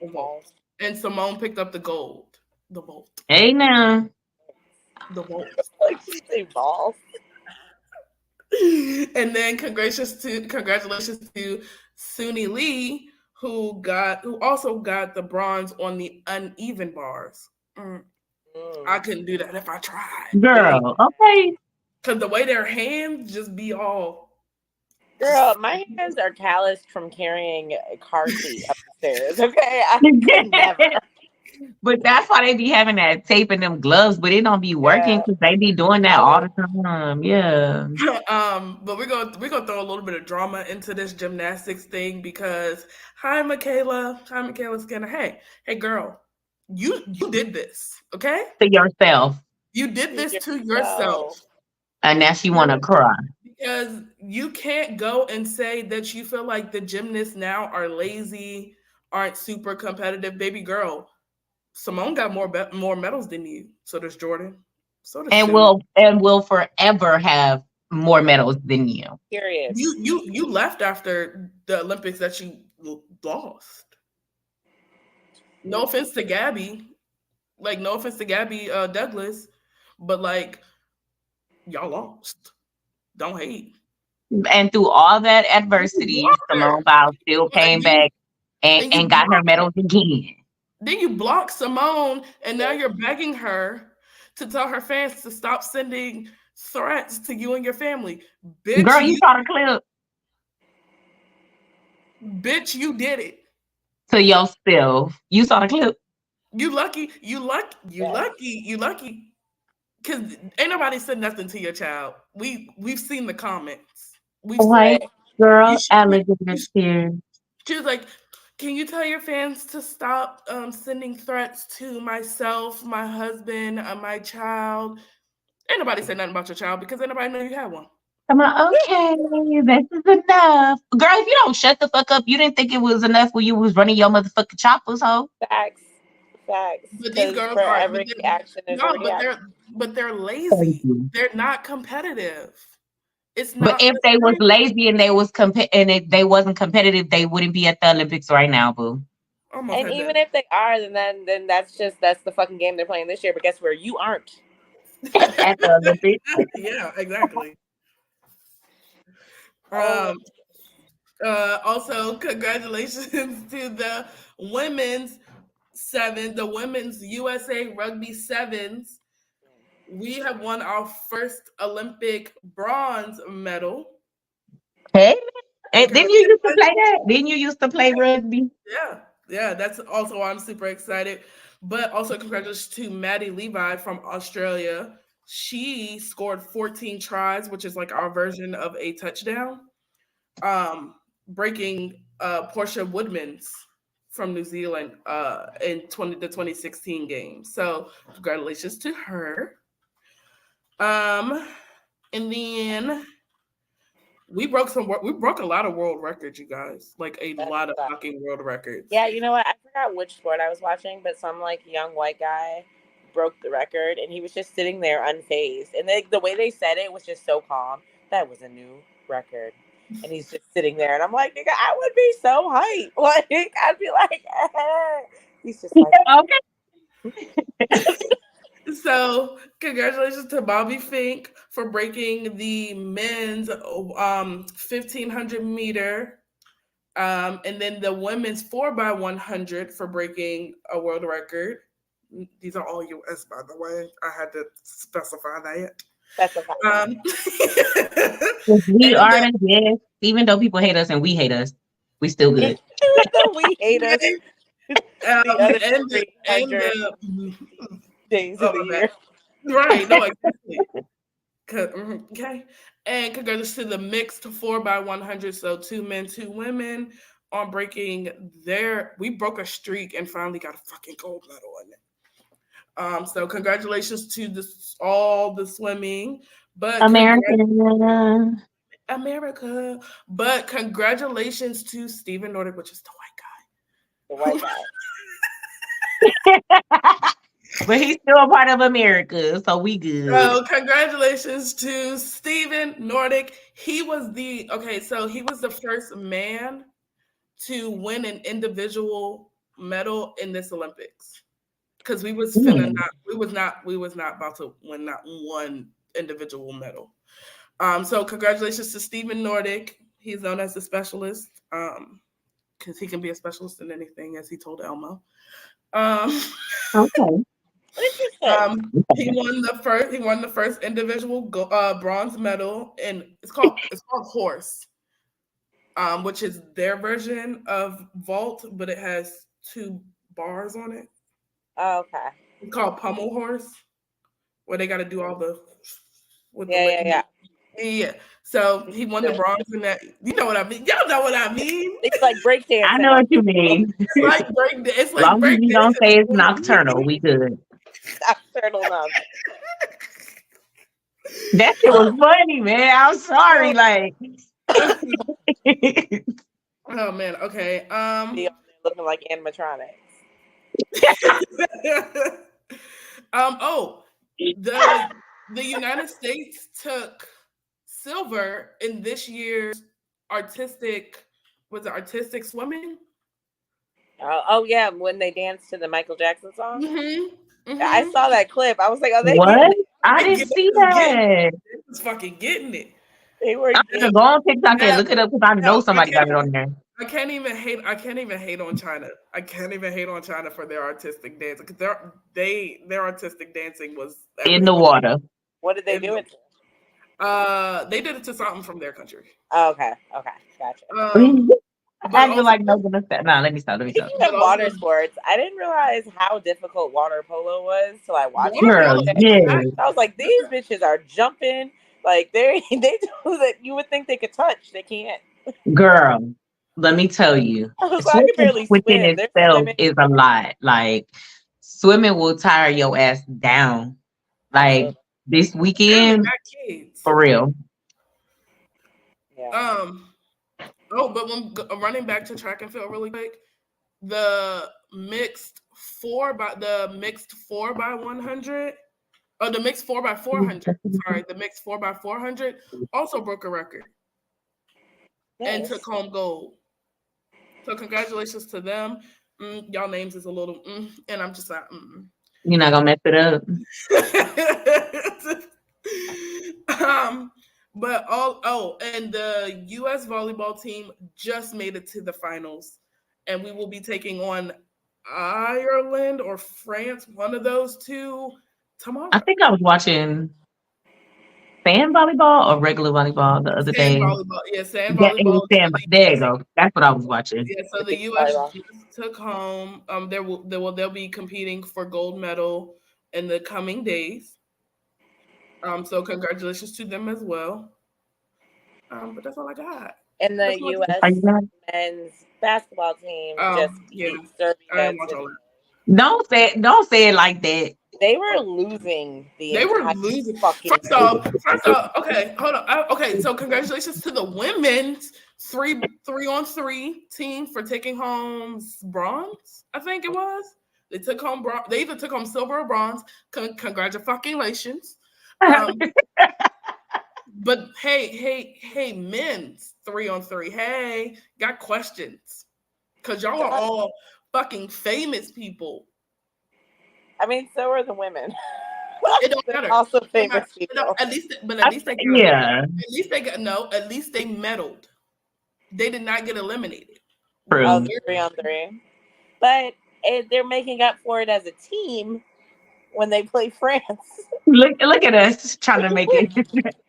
On vault. And Simone picked up the gold. The vault. Hey now. The vault. Like she say balls. And then congratulations to Suni Lee, who also got the bronze on the uneven bars. I couldn't do that if I tried. Girl, okay. Because the way their hands just be all. Girl, my hands are calloused from carrying a car seat up the stairs. Okay, I could never. But that's why they be having that tape in them gloves, but it don't be working because they be doing that all the time. Yeah. But we're gonna throw a little bit of drama into this gymnastics thing because hi Michaela Skinner. Hey girl, you did this, okay? To yourself. You did this to yourself. And now she wanna cry. Because you can't go and say that you feel like the gymnasts now are lazy, aren't super competitive. Baby girl, Simone got more medals than you. So does Jordan. So does And will forever have more medals than you. Period. You left after the Olympics that you lost. No offense to Gabby. Like, no offense to Gabby Douglas, but like y'all lost. Don't hate. And through all that adversity, Simone Biles still came back and got her medals again. Then you block Simone, and now you're begging her to tell her fans to stop sending threats to you and your family. Bitch, girl, you saw the clip. Bitch, you did it. To yourself. You saw the clip. You lucky. Cause ain't nobody said nothing to your child. We've seen the comments. White girl, alligator tears. She was like, can you tell your fans to stop sending threats to myself, my husband, my child? Ain't nobody said nothing about your child because ain't nobody know you had one. I'm like, okay, this is enough. Girl, if you don't shut the fuck up, you didn't think it was enough when you was running your motherfucking choppers, ho. Facts. But these girls for are every action is a reaction. but they're lazy. They're not competitive. It's not. But if they was lazy and they was they wasn't competitive, they wouldn't be at the Olympics right now, boo. And even if they are, then that's the fucking game they're playing this year. But guess where? You aren't. At the Olympics. Yeah, exactly. Also, congratulations to the women's USA Rugby Sevens. We have won our first Olympic bronze medal. Hey, didn't you used to play that? Didn't you used to play rugby? Yeah, that's also why I'm super excited. But also congratulations to Maddie Levi from Australia. She scored 14 tries, which is like our version of a touchdown, breaking Portia Woodman's from New Zealand in the 2016 game. So congratulations to her. And then we broke a lot of world records, you guys. Like a lot of fucking world records. Yeah, you know what? I forgot which sport I was watching, but some like young white guy broke the record, and he was just sitting there unfazed. And the way they said it was just so calm. That was a new record, and he's just sitting there, and I'm like, nigga, I would be so hyped. Like I'd be like, he's just like, okay. So, congratulations to Bobby Fink for breaking the men's 1500 meter, and then the women's 4x100 for breaking a world record. These are all US, by the way. I had to specify that. We And are the best. Even though people hate us and we hate us, we still good. Even though we hate us, the other and 300 days of the year. Right, no, exactly. Okay. And congratulations to the mixed 4x100. So 2 men, 2 women on breaking we broke a streak and finally got a fucking gold medal in it. So congratulations to all the swimming, but America. But congratulations to Stephen Nordic, which is the white guy. The white guy. But he's still a part of America, so we good. So congratulations to Stephen Nordic. He was the first man to win an individual medal in this Olympics. Because we was not about to win not one individual medal. So congratulations to Stephen Nordic. He's known as the specialist. Because he can be a specialist in anything, as he told Elmo. Okay. He won the first individual bronze medal, and it's called horse, which is their version of vault, but it has 2 bars on it. Oh, okay. It's called pommel horse, where they got to do all the yeah. So he won the bronze in that. You know what I mean? Y'all know what I mean? It's like breakdancing. I know what you mean. It's like breakdance. As long as you don't say it's nocturnal, we good. Nocturnal nonsense. That shit was funny, man. I'm sorry. Like, oh man. Okay. Looking like animatronics. The United States took silver in this year's artistic swimming? Oh yeah, when they danced to the Michael Jackson song. Mm-hmm. I saw that clip. I was like, "Oh, they what? I didn't see that. They was fucking getting it. They were. I'm gonna go on TikTok and look it up because I know somebody got it on there. I can't even hate on China. I can't even hate on China for their artistic dancing because their artistic dancing was in the water. What did they do it to? They did it to something from their country. Oh, okay, gotcha. I feel like no gonna stop. Let me stop. Speaking of water sports, I didn't realize how difficult water polo was till I watched it. Yeah. I was like, these bitches are jumping. Like they do that. You would think they could touch. They can't. Girl, let me tell you, I can barely swim. Itself is a lot. Like swimming will tire your ass down. Like this weekend, for real. Yeah. But when running back to track and field really quick, the mixed 4x100, or the mixed 4x400. Sorry, the mixed 4x400 also broke a record and took home gold. So congratulations to them. Y'all names is a little, and I'm just like, You're not gonna mess it up. But and the U.S. volleyball team just made it to the finals, and we will be taking on Ireland or France, one of those two, tomorrow. I think I was watching sand volleyball or regular volleyball the other day. Volleyball. Yeah, sand volleyball. There you go. That's what I was watching. Yeah, so the U.S. took home. They'll be competing for gold medal in the coming days. So congratulations to them as well. But that's all I got. And the U.S. men's basketball team just beat Serbia. Don't say it like that. They were losing. Fucking. First off, okay, hold on. Okay, so congratulations to the women's 3-on-3 team for taking home bronze. I think it was. They took home bronze. They either took home silver or bronze. Congratulations. But hey, men's 3-on-3. Hey, got questions? Because y'all are all fucking famous people. I mean, so are the women. It don't matter. Also famous people. At least they got, yeah. At least they got At least they medaled. They did not get eliminated. Oh, True. 3-on-3. But they're making up for it as a team when they play France. Look at us trying to make it.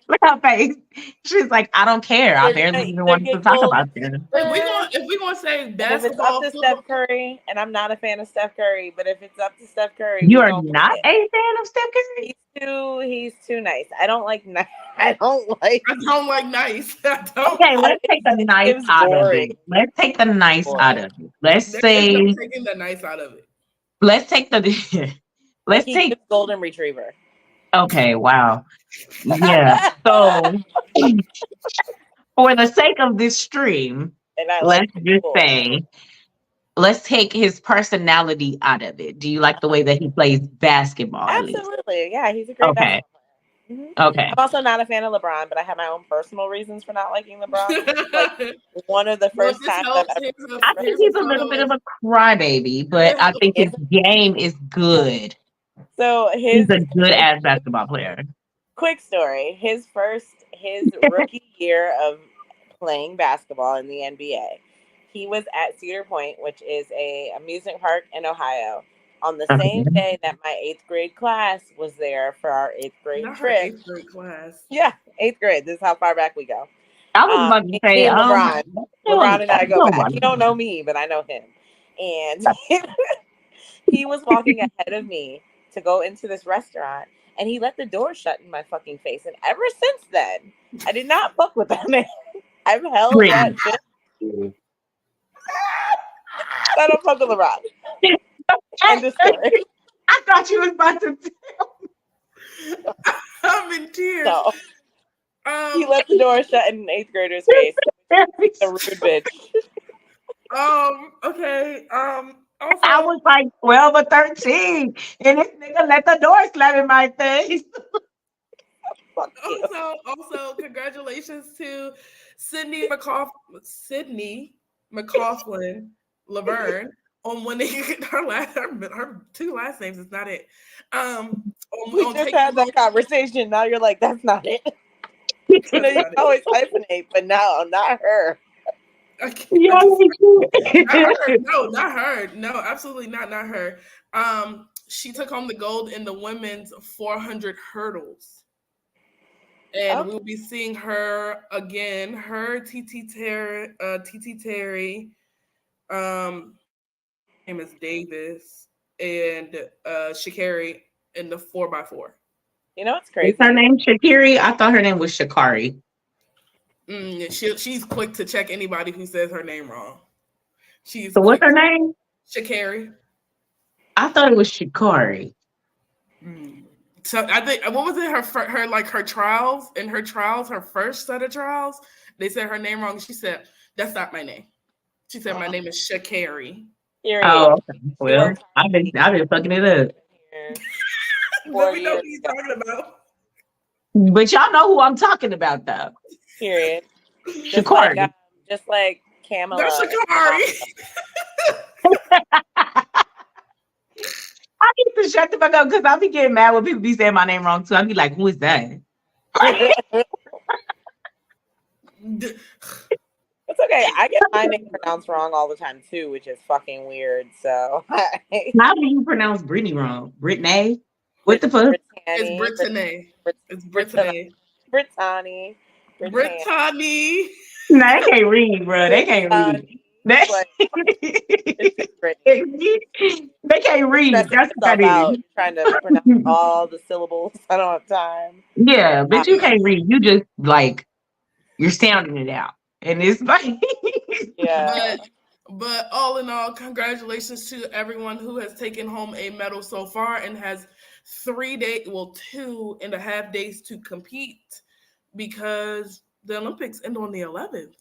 Look her face. She's like, I don't care. I barely even wanted to talk about this. If we gonna say basketball, if it's up to Steph Curry, and I'm not a fan of Steph Curry, but if it's up to Steph Curry, You are not a fan of Steph Curry? He's too nice. I don't like I don't like nice. Okay, let's take the nice out of it. Let's take the nice out of it. Let's say taking the nice out of it. Let's take the let's take golden retriever. Okay, wow. Yeah. So for the sake of this stream, let's just say let's take his personality out of it. Do you like the way that he plays basketball? Absolutely. Yeah, he's a great basketball player. Mm-hmm. Okay. I'm also not a fan of LeBron, but I have my own personal reasons for not liking LeBron. Like one of the first times I think he's a little bit of a crybaby, but I think his game is good. So he's a good ass basketball player. Quick story: his rookie year of playing basketball in the NBA, he was at Cedar Point, which is a amusement park in Ohio, on the same day that my 8th grade class was there for our 8th grade trip. 8th grade class. Yeah, 8th grade. This is how far back we go. I was about to say, LeBron and I go back. You don't know me, but I know him. And he was walking ahead of me to go into this restaurant, and he let the door shut in my fucking face. And ever since then, I did not fuck with that man. I've held that shit. I don't fuck with LeBron. I thought you was about to tell. I'm in tears. No. He let the door shut in an 8th grader's face. A rude bitch. Okay. Also, I was like 12 or 13, and this nigga let the door slam in my face. Also, congratulations to Sydney McLaughlin Laverne on winning her 2 last names. Is not it. We just had that conversation. Now you're like, that's not it. You always hyphenate, but no, not her. No, not her. No, absolutely not her. She took home the gold in the women's 400 hurdles. And we'll be seeing her again. Her TT Terry, name is Davis, and Sha'Carri in the 4x4. You know what's crazy? Is her name Sha'Carri? I thought her name was Sha'Carri. She's quick to check anybody who says her name wrong. So what's her name? Sha'Carri. I thought it was Sha'Carri. So I think what was it? Her trials. In her trials, her first set of trials, they said her name wrong. She said, "That's not my name." She said, "My name is Sha'Carri." Oh, okay. Well, I've been fucking it up. Well, we know who you're talking about. But y'all know who I'm talking about, though. Period. Sha'Carri. Just like Kamala. That's Sha'Carri. I need to shut the fuck up because I'll be getting mad when people be saying my name wrong too. I'll be like, who is that? It's okay. I get my name pronounced wrong all the time too, which is fucking weird. So how do you pronounce Brittany wrong? Brittany? What the fuck? It's Brittany. It's Brittany. Brittany. Nah, they can't read, bro. They can't read. They can't read. That's what that is. Trying to pronounce all the syllables. I don't have time. Yeah, but you can't read. You just like you're sounding it out, and it's like yeah. But all in all, congratulations to everyone who has taken home a medal so far and has 2.5 days to compete because the Olympics end on the 11th.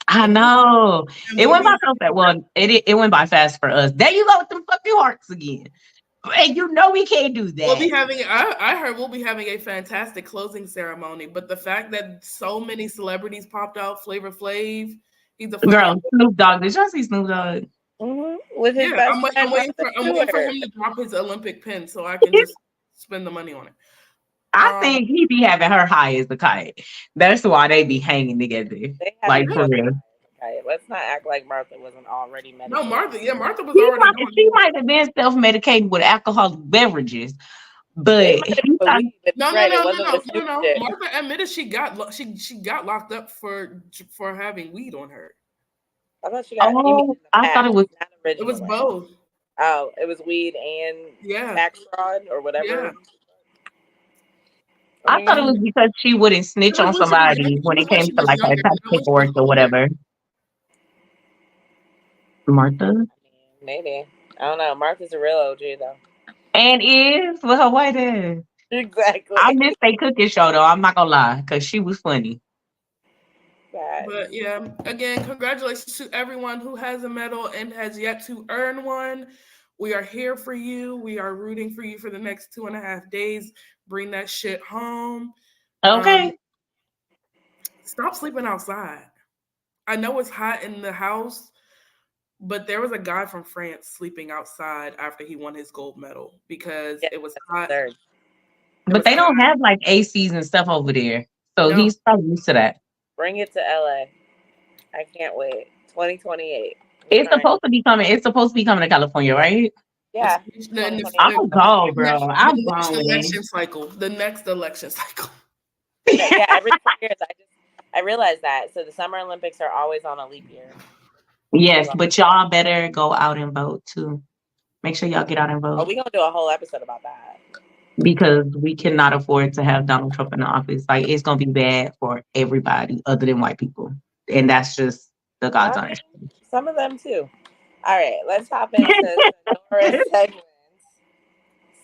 I know. It went by so fast. Well, it went by fast for us. There you go with them fucking hearts again. And you know we can't do that. We'll be having I heard we'll be having a fantastic closing ceremony, but the fact that so many celebrities popped out, Flavor Flav, he's a girl, Snoop Dogg. Did y'all see Snoop Dogg? With his best I'm waiting for him to drop his Olympic pin so I can just spend the money on it. I think he be having her high as the kite. That's why they be hanging together. They have Like each for other real. Okay, let's not act like Martha wasn't already medicated. No, Martha was already doing She might have been self-medicated with alcoholic beverages, but he thought, No. Martha admitted she got locked up for having weed on her. I thought she got. I thought it was. Not originally. It was both. Oh, it was weed and tax fraud or whatever. Yeah. I thought it was because she wouldn't snitch on somebody when it came to like her tax paperwork or whatever. Martha? Maybe. I don't know. Martha's a real OG though. And is with her white ass. Exactly. I missed a cooking show though. I'm not gonna lie, because she was funny. But yeah, again, congratulations to everyone who has a medal and has yet to earn one. We are here for you. We are rooting for you for the next 2.5 days. Bring that shit home. Okay. Stop sleeping outside. I know it's hot in the house, but there was a guy from France sleeping outside after he won his gold medal because it was hot. But they don't have like ACs and stuff over there. So he's probably used to that. Bring it to LA. I can't wait. 2028. It's supposed to be coming. It's supposed to be coming to California, right? Yeah. I'm gone, bro. I'm gone. The next election cycle. Yeah, every 4 years. I realized that. So the Summer Olympics are always on a leap year. Yes, but y'all better go out and vote too. Make sure y'all get out and vote. Oh, we're gonna do a whole episode about that. Because we cannot afford to have Donald Trump in the office. Like, it's gonna be bad for everybody other than white people. And that's just the God's honest. Some of them too. All right, let's hop into Sonora's segment.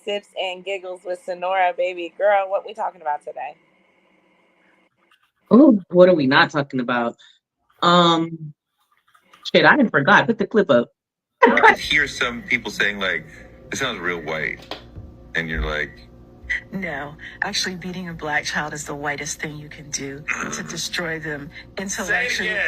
Sips and giggles with Sonora, baby girl. What we talking about today? Oh, what are we not talking about? Shit, I didn't forgot. Put the clip up. I hear some people saying like, "It sounds real white," and you're like, "No, actually, beating a black child is the whitest thing you can do to destroy them intellectually."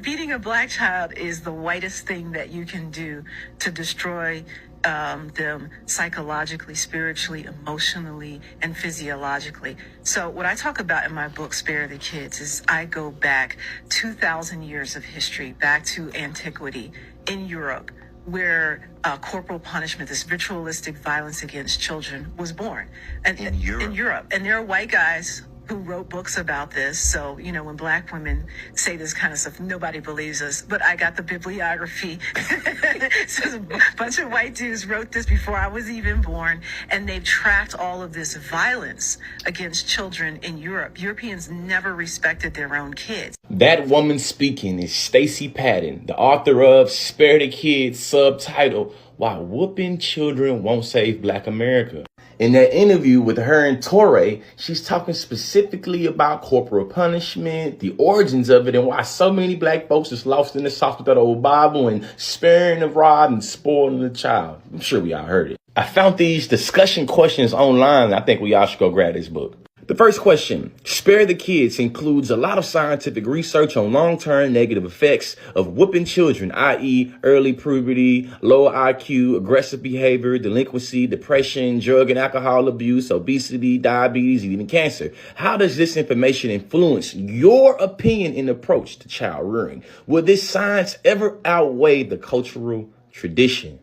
Beating a black child is the whitest thing that you can do to destroy them psychologically, spiritually, emotionally, and physiologically. So what I talk about in my book, Spare the Kids, is I go back 2,000 years of history, back to antiquity in Europe, where corporal punishment, this ritualistic violence against children, was born. And in Europe. And there are white guys who wrote books about this. So, you know, when black women say this kind of stuff, nobody believes us. But I got the bibliography. So a bunch of white dudes wrote this before I was even born. And they've tracked all of this violence against children in Europe. Europeans never respected their own kids. That woman speaking is Stacey Patton, the author of Spare the Kids, subtitle, Why Whooping Children Won't Save Black America. In that interview with her and Torre, she's talking specifically about corporal punishment, the origins of it, and why so many black folks is lost in the sauce with that old Bible and sparing the rod and spoiling the child. I'm sure we all heard it. I found these discussion questions online. I think we all should go grab this book. The first question, Spare the Kids, includes a lot of scientific research on long-term negative effects of whooping children, i.e. early puberty, low IQ, aggressive behavior, delinquency, depression, drug and alcohol abuse, obesity, diabetes, and even cancer. How does this information influence your opinion and approach to child rearing? Will this science ever outweigh the cultural tradition?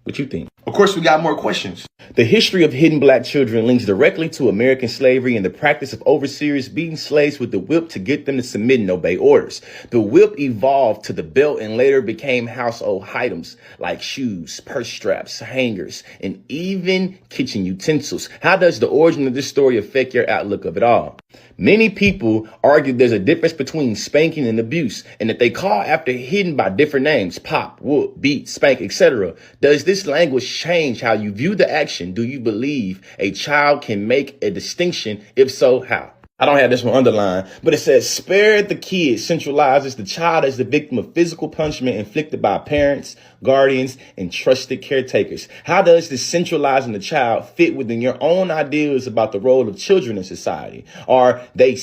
What you think? Of course, we got more questions. The history of hidden black children links directly to American slavery and the practice of overseers beating slaves with the whip to get them to submit and obey orders. The whip evolved to the belt and later became household items like shoes, purse straps, hangers, and even kitchen utensils. How does the origin of this story affect your outlook of it all? Many people argue there's a difference between spanking and abuse, and that they call after hidden by different names, pop, whoop, beat, spank, etc. Does this language change how you view the action? Do you believe a child can make a distinction? If so, how? I don't have this one underlined, but it says, Spare the Kids centralizes the child as the victim of physical punishment inflicted by parents, guardians, and trusted caretakers. How does this centralizing the child fit within your own ideas about the role of children in society? Are they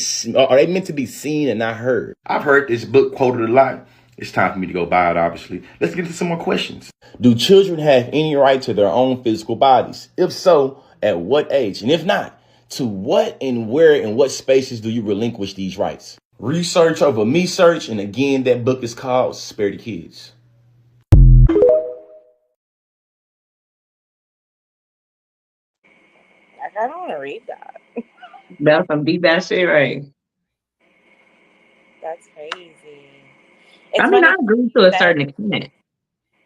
meant to be seen and not heard? I've heard this book quoted a lot. It's time for me to go buy it, obviously. Let's get into some more questions. Do children have any right to their own physical bodies? If so, At what age? And if not, to what and where and what spaces do you relinquish these rights? Research over me search. And again, that book is called Spare the Kids. I don't want to read that. That's some deep ass shit, right? That's crazy. I It's mean, I funny agree to a certain extent.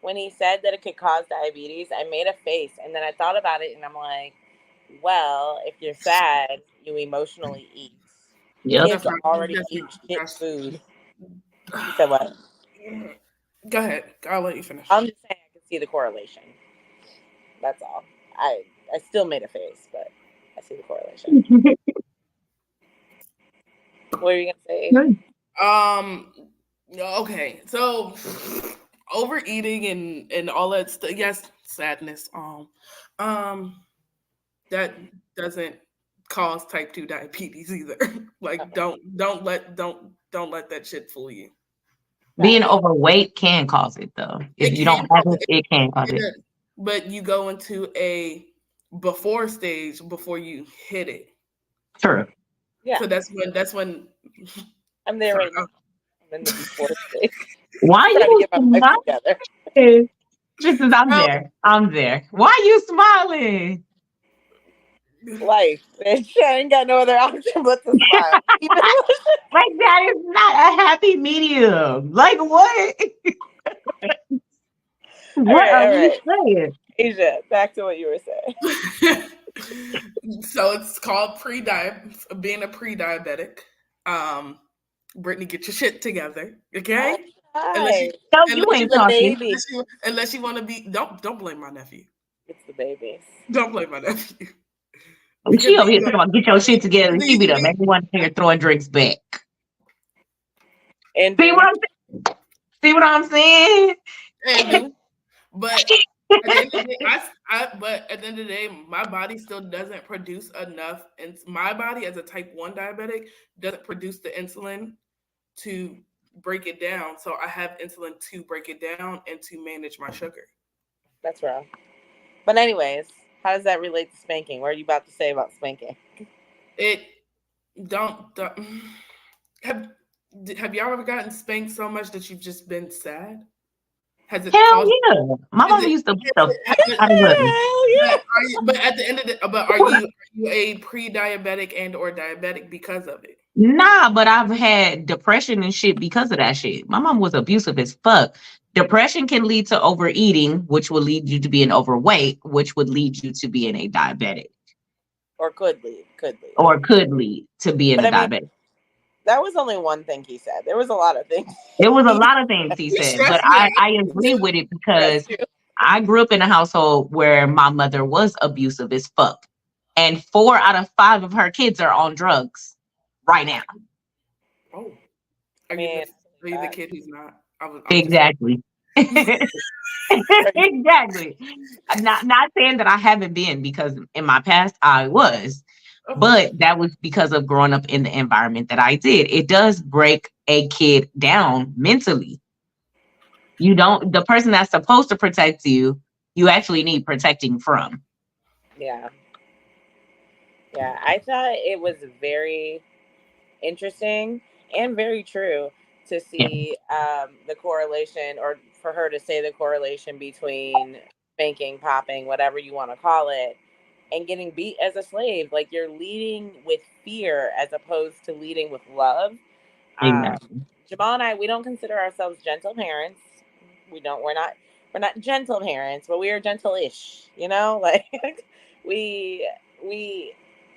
when he said that it could cause diabetes. I made a face, and then I thought about it, and I'm like, well, if you're sad, you emotionally eat. Yep. Kids already eat shit food. You said what? Go ahead. I'll let you finish. I'm just saying I can see the correlation. That's all. I still made a face, but I see the correlation. What were you gonna say? Okay. So overeating and all that stuff. Yes, sadness. That doesn't cause type 2 diabetes either. Like don't let that shit fool you. Being overweight can cause it though. If you don't have it, it can cause it. But you go into a before stage before you hit it. True. Yeah. So that's when I'm there right now. I'm in the before stage. Why I'm trying to get my life together. Just as I'm there. Why are you smiling? Life. Bitch. I ain't got no other option but to smile. Like that is not a happy medium. Like what? What are we saying? Asia, back to what you were saying. So it's called being a pre-diabetic. Brittany, get your shit together, okay? Unless you want to be. Don't blame my nephew. It's the babies. Don't blame my nephew. She over here talking about get your shit together. She be the main one here throwing drinks back. And see what I'm saying? But at the end of the day, but at the end of the day, my body still doesn't produce enough, and my body as a type 1 diabetic doesn't produce the insulin to break it down. So I have insulin to break it down and to manage my sugar. That's wrong. But anyways, how does that relate to spanking? What are you about to say about spanking? Have y'all ever gotten spanked so much that you've just been sad? Has it Hell yeah. My mom used to beat the fuck out of me. But at the end of are you a pre-diabetic and or diabetic because of it? Nah, but I've had depression and shit because of that shit. My mom was abusive as fuck. Depression can lead to overeating, which will lead you to being overweight, which would lead you to being a diabetic. Or could lead. Or could lead to being a diabetic. That was only one thing he said. There was a lot of things. It was a lot of things he said, but I agree with it because I grew up in a household where my mother was abusive as fuck. And 4 out of 5 of her kids are on drugs right now. Oh. Are you the kid who's not? Exactly. Exactly. Not saying that I haven't been, because in my past I was. But that was because of growing up in the environment that I did. It does break a kid down mentally. The person that's supposed to protect you, you actually need protecting from. Yeah. Yeah. I thought it was very interesting and very true to see the correlation, or for her to say the correlation between spanking, popping, whatever you want to call it, and getting beat as a slave. Like, you're leading with fear as opposed to leading with love. Jamal and I, we don't consider ourselves gentle parents. We're not gentle parents, but we are gentle-ish, like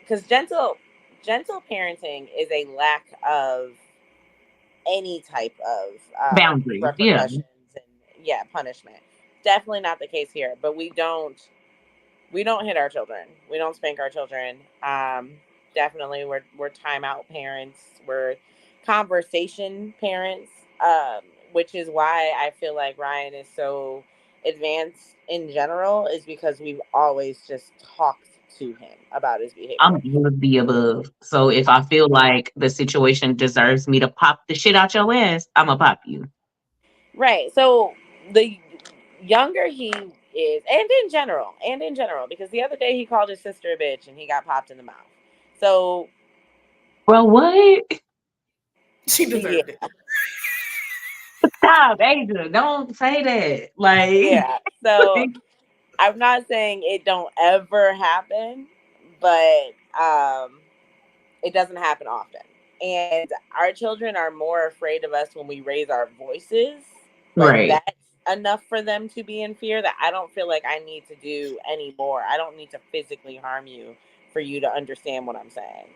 because gentle parenting is a lack of any type of boundaries, repercussions and punishment. Definitely not the case here, but we don't hit our children. We don't spank our children. Definitely, we're timeout parents. We're conversation parents, which is why I feel like Ryan is so advanced in general, is because we've always just talked to him about his behavior. I'm all of the above. So if I feel like the situation deserves me to pop the shit out your ass, I'm gonna pop you. Right. So the younger he is, and in general, because the other day he called his sister a bitch and he got popped in the mouth. So, well, what? She deserved it. Stop, Asia. Don't say that. Like, yeah. So I'm not saying it don't ever happen, but it doesn't happen often. And our children are more afraid of us when we raise our voices. Like right. that's enough for them to be in fear that I don't feel like I need to do any more. I don't need to physically harm you for you to understand what I'm saying.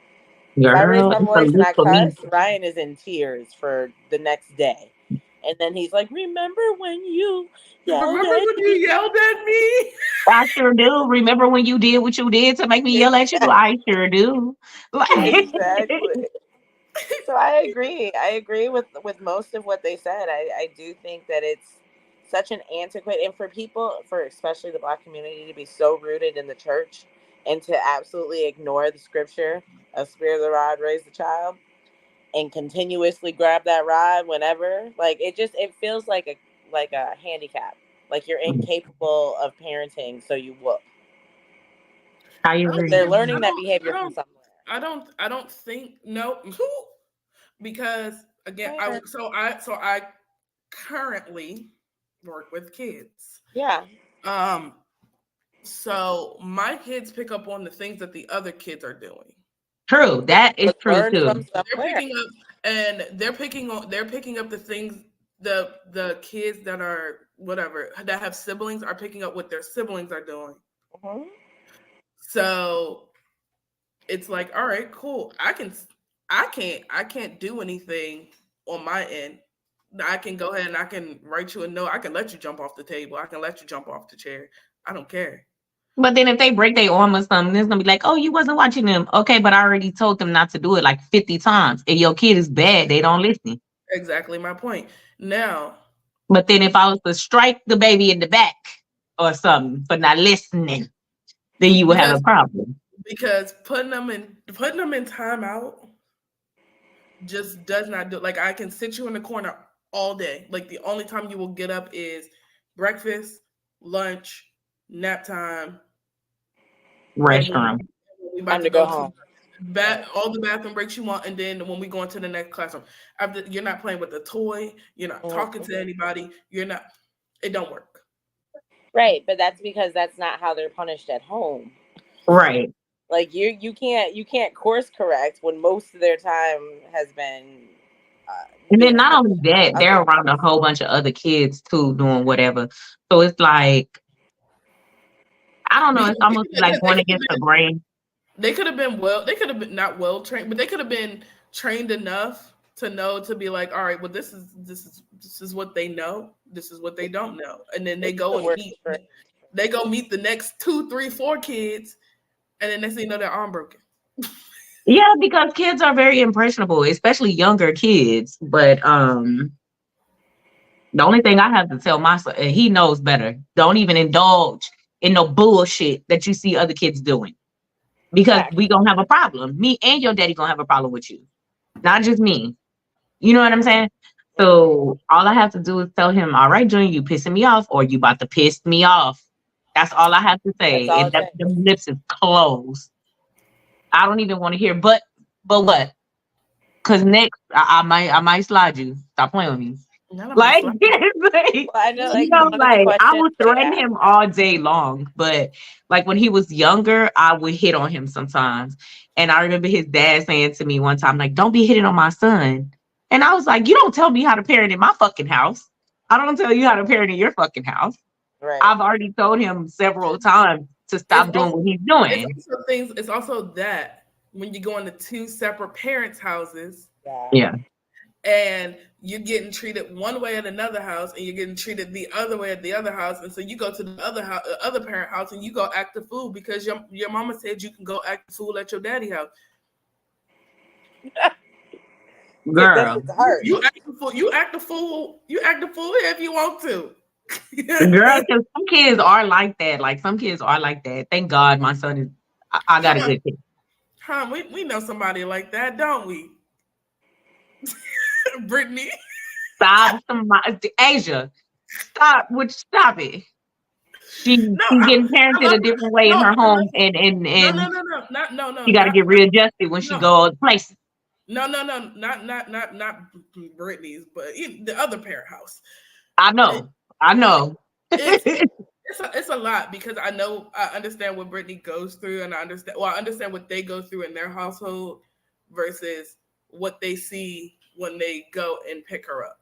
If I raise Girl, my it's a voice and leap I for me. cuss, Ryan is in tears for the next day. And then he's like, remember when you yelled Remember at when me? you yelled at me? I sure do. Remember when you did what you did to make me yell at you? I sure do. Like, Exactly. So I agree. I agree with most of what they said. I do think that it's such an antiquated, and for people, for especially the Black community, to be so rooted in the church and to absolutely ignore the scripture of "spare the rod, raise the child," and continuously grab that rod whenever, like it feels like a handicap, like you're incapable of parenting, so you whoop. I But agree. they're learning that behavior from somewhere. I don't think no, because again, Fair. I currently work with kids. Yeah. So my kids pick up on the things that the other kids are doing. True. That is But true learn from too. somewhere. They're picking up the things the kids that are whatever that have siblings are picking up what their siblings are doing. Mm-hmm. So it's like, all right, cool. I can't do anything on my end. I can go ahead and I can write you a note. I can let you jump off the table. I can let you jump off the chair. I don't care. But then if they break their arm or something, it's gonna be like, oh, you wasn't watching them. Okay, but I already told them not to do it like 50 times. If your kid is bad, they don't listen. Exactly my point. Now, But then if I was to strike the baby in the back or something for not listening, then you would have a because problem. putting them in timeout just does not do, like, I can sit you in the corner all day. Like, the only time you will get up is breakfast, lunch, nap time, and when Restroom. we about Time to to go go to home. all the bathroom breaks you want, and then when we go into the next classroom, after you're not playing with the toy, you're not talking to anybody, you're not. It don't work. Right, but that's because that's not how they're punished at home. Right. Like you can't course correct when most of their time has been And then being not punished only that, they're other. around a whole bunch of other kids too doing whatever. So it's like, I don't know, Because it's almost like going against the grain. they could have been not well trained, but they could have been trained enough to know to be like, all right, well, this is what they know, this is what they don't know, and then It's the worst for they go meet the next 2, 3, 4 kids, and then next thing you know, their arm broken. Yeah, because kids are very impressionable, especially younger kids. But the only thing I have to tell my son, and he knows better, don't even indulge in no bullshit that you see other kids doing. Because fact. we gonna have a problem. Me and your daddy gonna have a problem with you. Not just me. You know what I'm saying? So all I have to do is tell him, all right, Junior, you pissing me off, or you about to piss me off. That's all I have to That's say. all And it that takes. the lips is closed. I don't even want to hear, but what? Cause next I might slide you. Stop playing with me. None of my Like, slap. like, Well, I know you like know, one of the like I questions would they threaten ask. him all day long, but like when he was younger, I would hit on him sometimes. And I remember his dad saying to me one time, like, don't be hitting on my son. And I was like, you don't tell me how to parent in my fucking house. I don't tell you how to parent in your fucking house. Right. I've already told him several times to It's stop doing also what he's doing. it's also that when you go into 2 separate parents' houses, Yeah. Yeah. and you're getting treated one way at another house, and you're getting treated the other way at the other house, and so you go to the other house, other parent house, and you go act the fool because your mama said you can go act the fool at your daddy house. That Girl. shit's harsh. You act the fool. You act the fool. You act the fool if you want to. Girl, because some kids are like that. Like some kids are like that. Thank God my son is I got a good kid. We know somebody like that, don't we? Brittany. Stop somebody Asia. Stop it. She's getting I parented love a her. different way in No, her I love home, and no, no, no, no, not no, no, she got to not get readjusted when she no, go other places. no, not Brittany's, but the other parent house. I It, know. it's it's a lot because I understand what Brittany goes through, and I understand what they go through in their household versus what they see when they go and pick her up.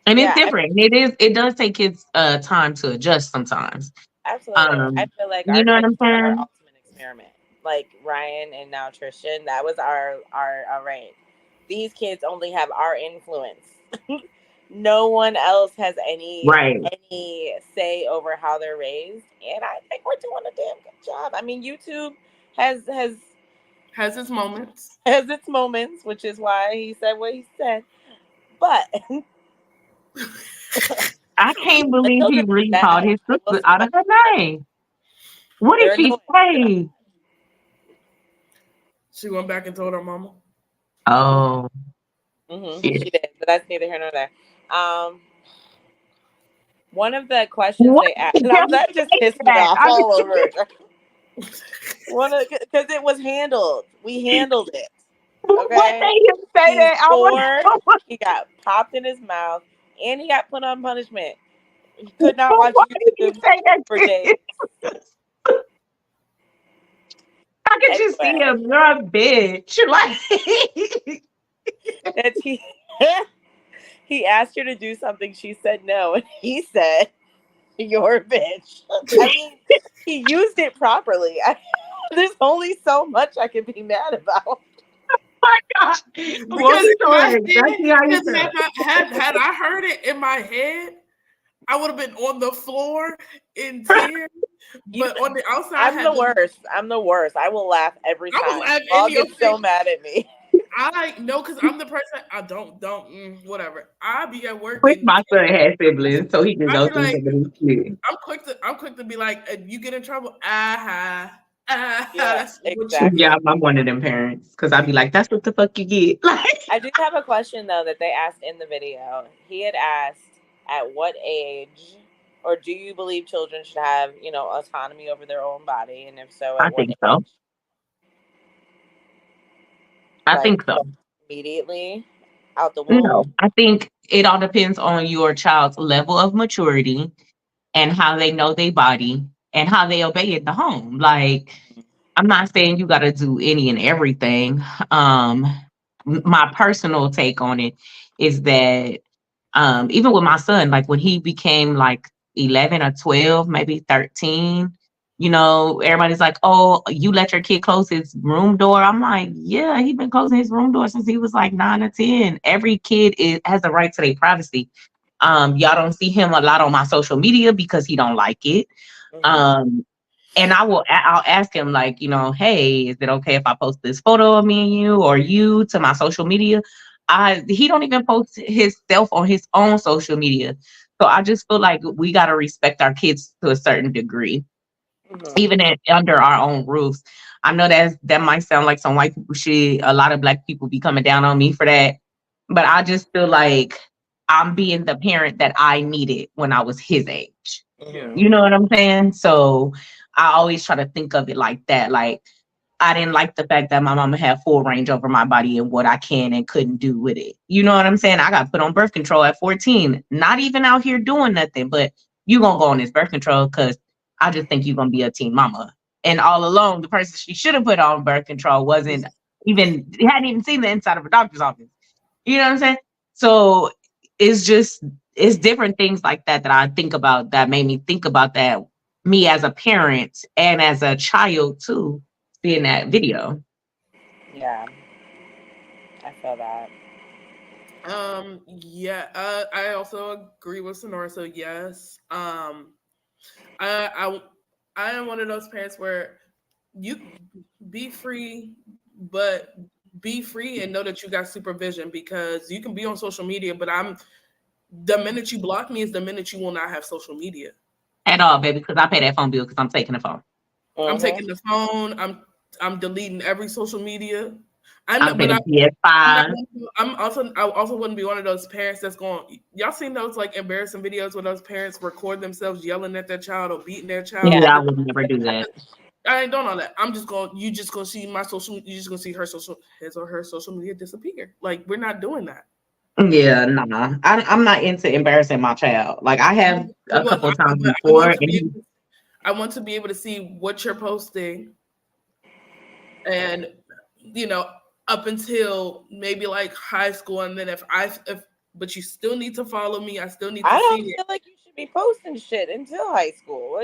And it's Yeah, different. It does take kids time to adjust sometimes. absolutely. I feel like You our know what kids I'm were our saying? ultimate experiment. Like Ryan and now Tristan, that was our all right. These kids only have our influence. No one else has Right. any say over how they're raised, and I think we're doing a damn good job. I mean, YouTube has its moments. Has its moments, which is why he said what he said. But I can't the believe he children are really called bad. his I will sister say out of that her name. What did they're she annoying. say? She went back and told her mama. Oh, shit. She did, but that's neither here nor there. One of the questions What? they asked, and that just pissed me That? off all over. Because it was handled. We handled it. What Okay. made him say He's that? I want 4. to know. He got popped in his mouth, and he got put on punishment. He could not watch Why did you YouTube say that for to days. him? I could just see Anyway, him. You're a bitch. Like, that's he asked her to do something. She said no, and he said, "You're a bitch." I mean, he used it properly. There's only so much I can be mad about. my God. Well, Because he's in my doing head, exactly how you because said. had I heard it in my head, I would have been on the floor in tears. But on the outside, I I'm had the worst. I'm the worst. I will laugh every I time. will laugh Y'all in your get so face. mad at me. I know because I'm the person. I don't whatever. I be at work Wish and my son had siblings so he can I go be through like, some of this shit. I'm quick to be like, you get in trouble. Yeah, That's what you exactly. Yeah, get. I'm one of them parents because I'd be like, that's what the fuck you get. Like, I do have a question though that they asked in the video. He had asked, at what age, or do you believe children should have, autonomy over their own body, and if so, I at what think age? so. I Like think so. immediately out the No, womb. I think it all depends on your child's level of maturity and how they know their body and how they obey at the home. Like, I'm not saying you got to do any and everything. My personal take on it is that even with my son, like when he became like 11 or 12, maybe 13, everybody's like, oh, you let your kid close his room door. I'm like, yeah, he's been closing his room door since he was like 9 or 10. Every kid has a right to their privacy. Y'all don't see him a lot on my social media because he don't like it. Um, and I'll ask him like, hey, is it okay if I post this photo of me and you or you to my social media? He don't even post himself on his own social media. So I just feel like we got to respect our kids to a certain degree, even under our own roofs. I know that might sound like some white people shit. A lot of black people be coming down on me for that. But I just feel like I'm being the parent that I needed when I was his age. You know what I'm saying? So I always try to think of it like that. Like, I didn't like the fact that my mama had full range over my body and what I can and couldn't do with it. You know what I'm saying? I got put on birth control at 14, not even out here doing nothing, but you gonna go on this birth control because I just think you're gonna be a teen mama. And all along, the person she should have put on birth control hadn't even seen the inside of a doctor's office. You know what I'm saying? So it's different things like that I think about that made me think about that, me as a parent and as a child too, seeing that video. Yeah, I feel that. Yeah, I also agree with Sonora. So yes, I I am one of those parents where you be free, but be free and know that you got supervision because you can be on social media, but the minute you block me is the minute you will not have social media At all, baby, because I pay that phone bill because I'm taking the phone. I'm taking the phone. I'm deleting every social media. I'm But playing I'm not. PS5. I also wouldn't be one of those parents that's going. Y'all seen those like embarrassing videos where those parents record themselves yelling at their child or beating their child? Yeah, Yeah. I would never do that. I ain't doing all that. I'm just going. You just gonna see my social. You just gonna see his or her social media disappear. Like we're not doing that. Yeah, nah. I'm not into embarrassing my child. Like I have a couple of times But I before, want to and be. he, I want to be able to see what you're posting, and up until maybe like high school, and then if but you still need to follow me. I still need to I see don't it. feel like you should be posting shit until high school.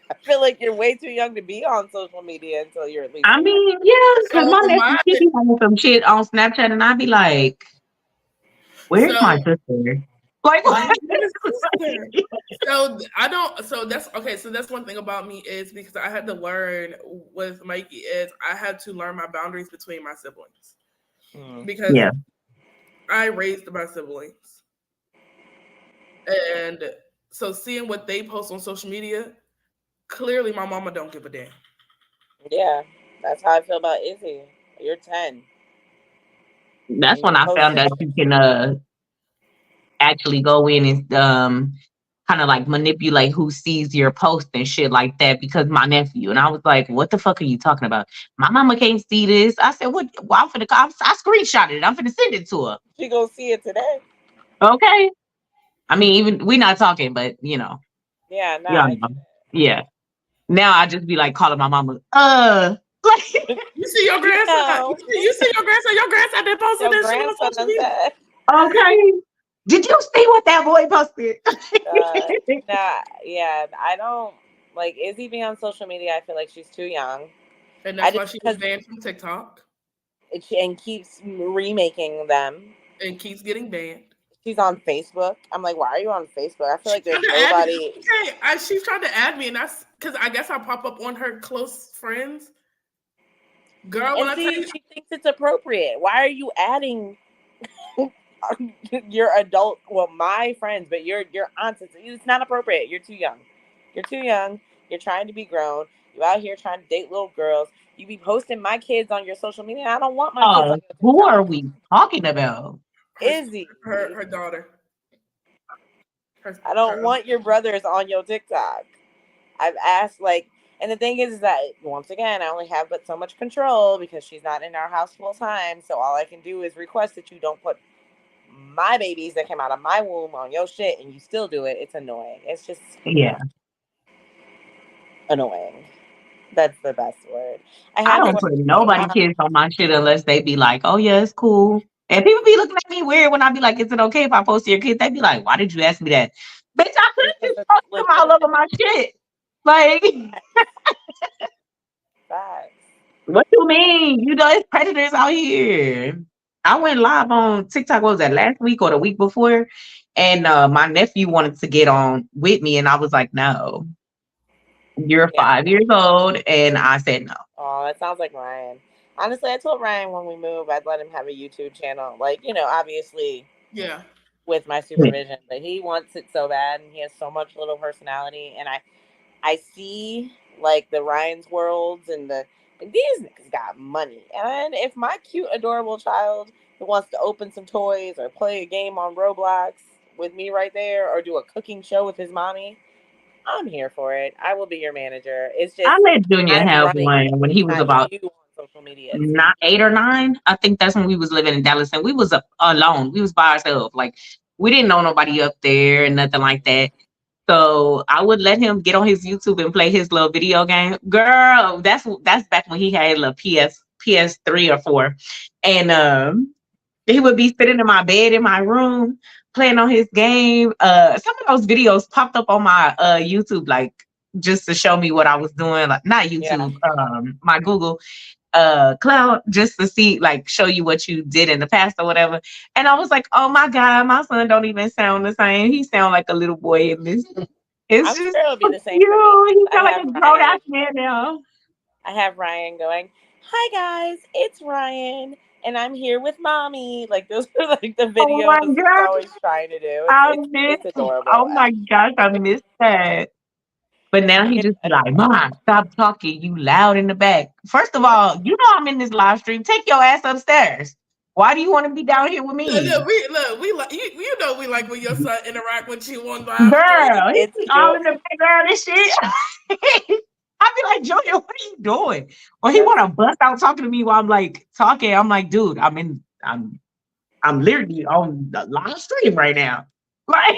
I feel like you're way too young to be on social media until you're at least I in high mean, yeah, because So my my nephew he be having some shit on Snapchat, and I'd be like, "Where's so my sister?" Like, my sister. So I don't. So that's okay. So that's one thing about me is because I had to learn with Mikey is I had to learn my boundaries between my siblings because yeah, I raised my siblings, and so seeing what they post on social media, clearly my mama don't give a damn. Yeah, that's how I feel about Izzy. You're 10 that's and when you're I found posting out shit. you can actually go in and kind of like manipulate who sees your post and shit like that because my nephew. And I was like, what the fuck are you talking about? My mama can't see this. I said, what? Well, I screenshotted it. I'm finna send it to her. She gonna see it today. Okay. I mean, even we not talking, but Yeah, no, y'all I know. get Yeah. Now I just be like calling my mama, like, it. You see your You grandson. know, You see your grandson. Your grandson that posted your that shit on grandson social done media. said, okay. Did you see what that boy posted? uh, nah, yeah, I don't like Izzy being on social media. I feel like she's too young. And I that's why just she was because banned from TikTok and keeps remaking them. and keeps getting banned. She's on Facebook. I'm like, why are you on Facebook? I feel She like there's tried to add me. nobody. Okay, she tried to add me, and that's because I guess I pop up on her close friends. Girl, when And I tell see, you, she thinks it's appropriate. Why are you adding your adult? Well, my friends, but your aunts. It's not appropriate. You're too young. You're too young. You're trying to be grown. You out here trying to date little girls. You be posting my kids on your social media. I don't want my kids on your Who are TikTok. we talking about? her Izzy. her daughter, I don't her want your brothers on your TikTok. I've asked and the thing is that once again, I only have but so much control because she's not in our house full time. So all I can do is request that you don't put my babies that came out of my womb on your shit, and you still do it. It's annoying. It's just Yeah. annoying. That's the best word. I I had don't someone put say, nobody kids on my shit unless they be like, oh yeah, it's cool. And people be looking at me weird when I be like, is it okay if I post your kids? They be like, why did you ask me that? Bitch, I could because just it's post them all legitimate over my shit. Like, facts. what you mean? You know, it's predators out here. I went live on TikTok, what was that, last week or the week before? And my nephew wanted to get on with me, and I was like, no, you're Yeah. 5 years old. And I said no. Oh, it sounds like Ryan. Honestly, I told Ryan when we move, I'd let him have a YouTube channel. Like, obviously yeah. with my supervision, but he wants it so bad, and he has so much little personality. And I see like the Ryan's worlds and these niggas got money. And if my cute, adorable child who wants to open some toys or play a game on Roblox with me right there or do a cooking show with his mommy, I'm here for it. I will be your manager. It's just I let Junior I'm have running one when he was not about you on social media. It's me. not 8 or 9. I think that's when we was living in Dallas, and we was alone. We was by ourselves. Like we didn't know nobody up there and nothing like that. So I would let him get on his YouTube and play his little video game. Girl, that's back when he had a little PS3 or 4, and he would be sitting in my bed in my room playing on his game. Some of those videos popped up on my YouTube, like just to show me what I was doing. Like not Yeah. YouTube, my Google cloud, just to see, like, show you what you did in the past or whatever. And I was like, oh my God, my son don't even sound the same. He sound like a little boy in this. It's I'm just sure it'll be so the same for me. cute. He I sound like have a grown Ryan. ass man now. I have Ryan going, "Hi guys, it's Ryan, and I'm here with mommy." Like those are like the Oh my videos he's God. always trying to do. I It's miss, it's adorable. oh my gosh, I miss that. But now he just be like, Mom, stop talking. You loud in the back. First of all, you know I'm in this live stream. Take your ass upstairs. Why do you want to be down here with me? We like you know we like when your son interact with you on live stream. Girl, he It's be all true. in the background and shit. I be like, Junior, what are you doing? Or he That's want to bust out talking to me while I'm like talking. I'm like, dude, I'm literally on the live stream right now. Like,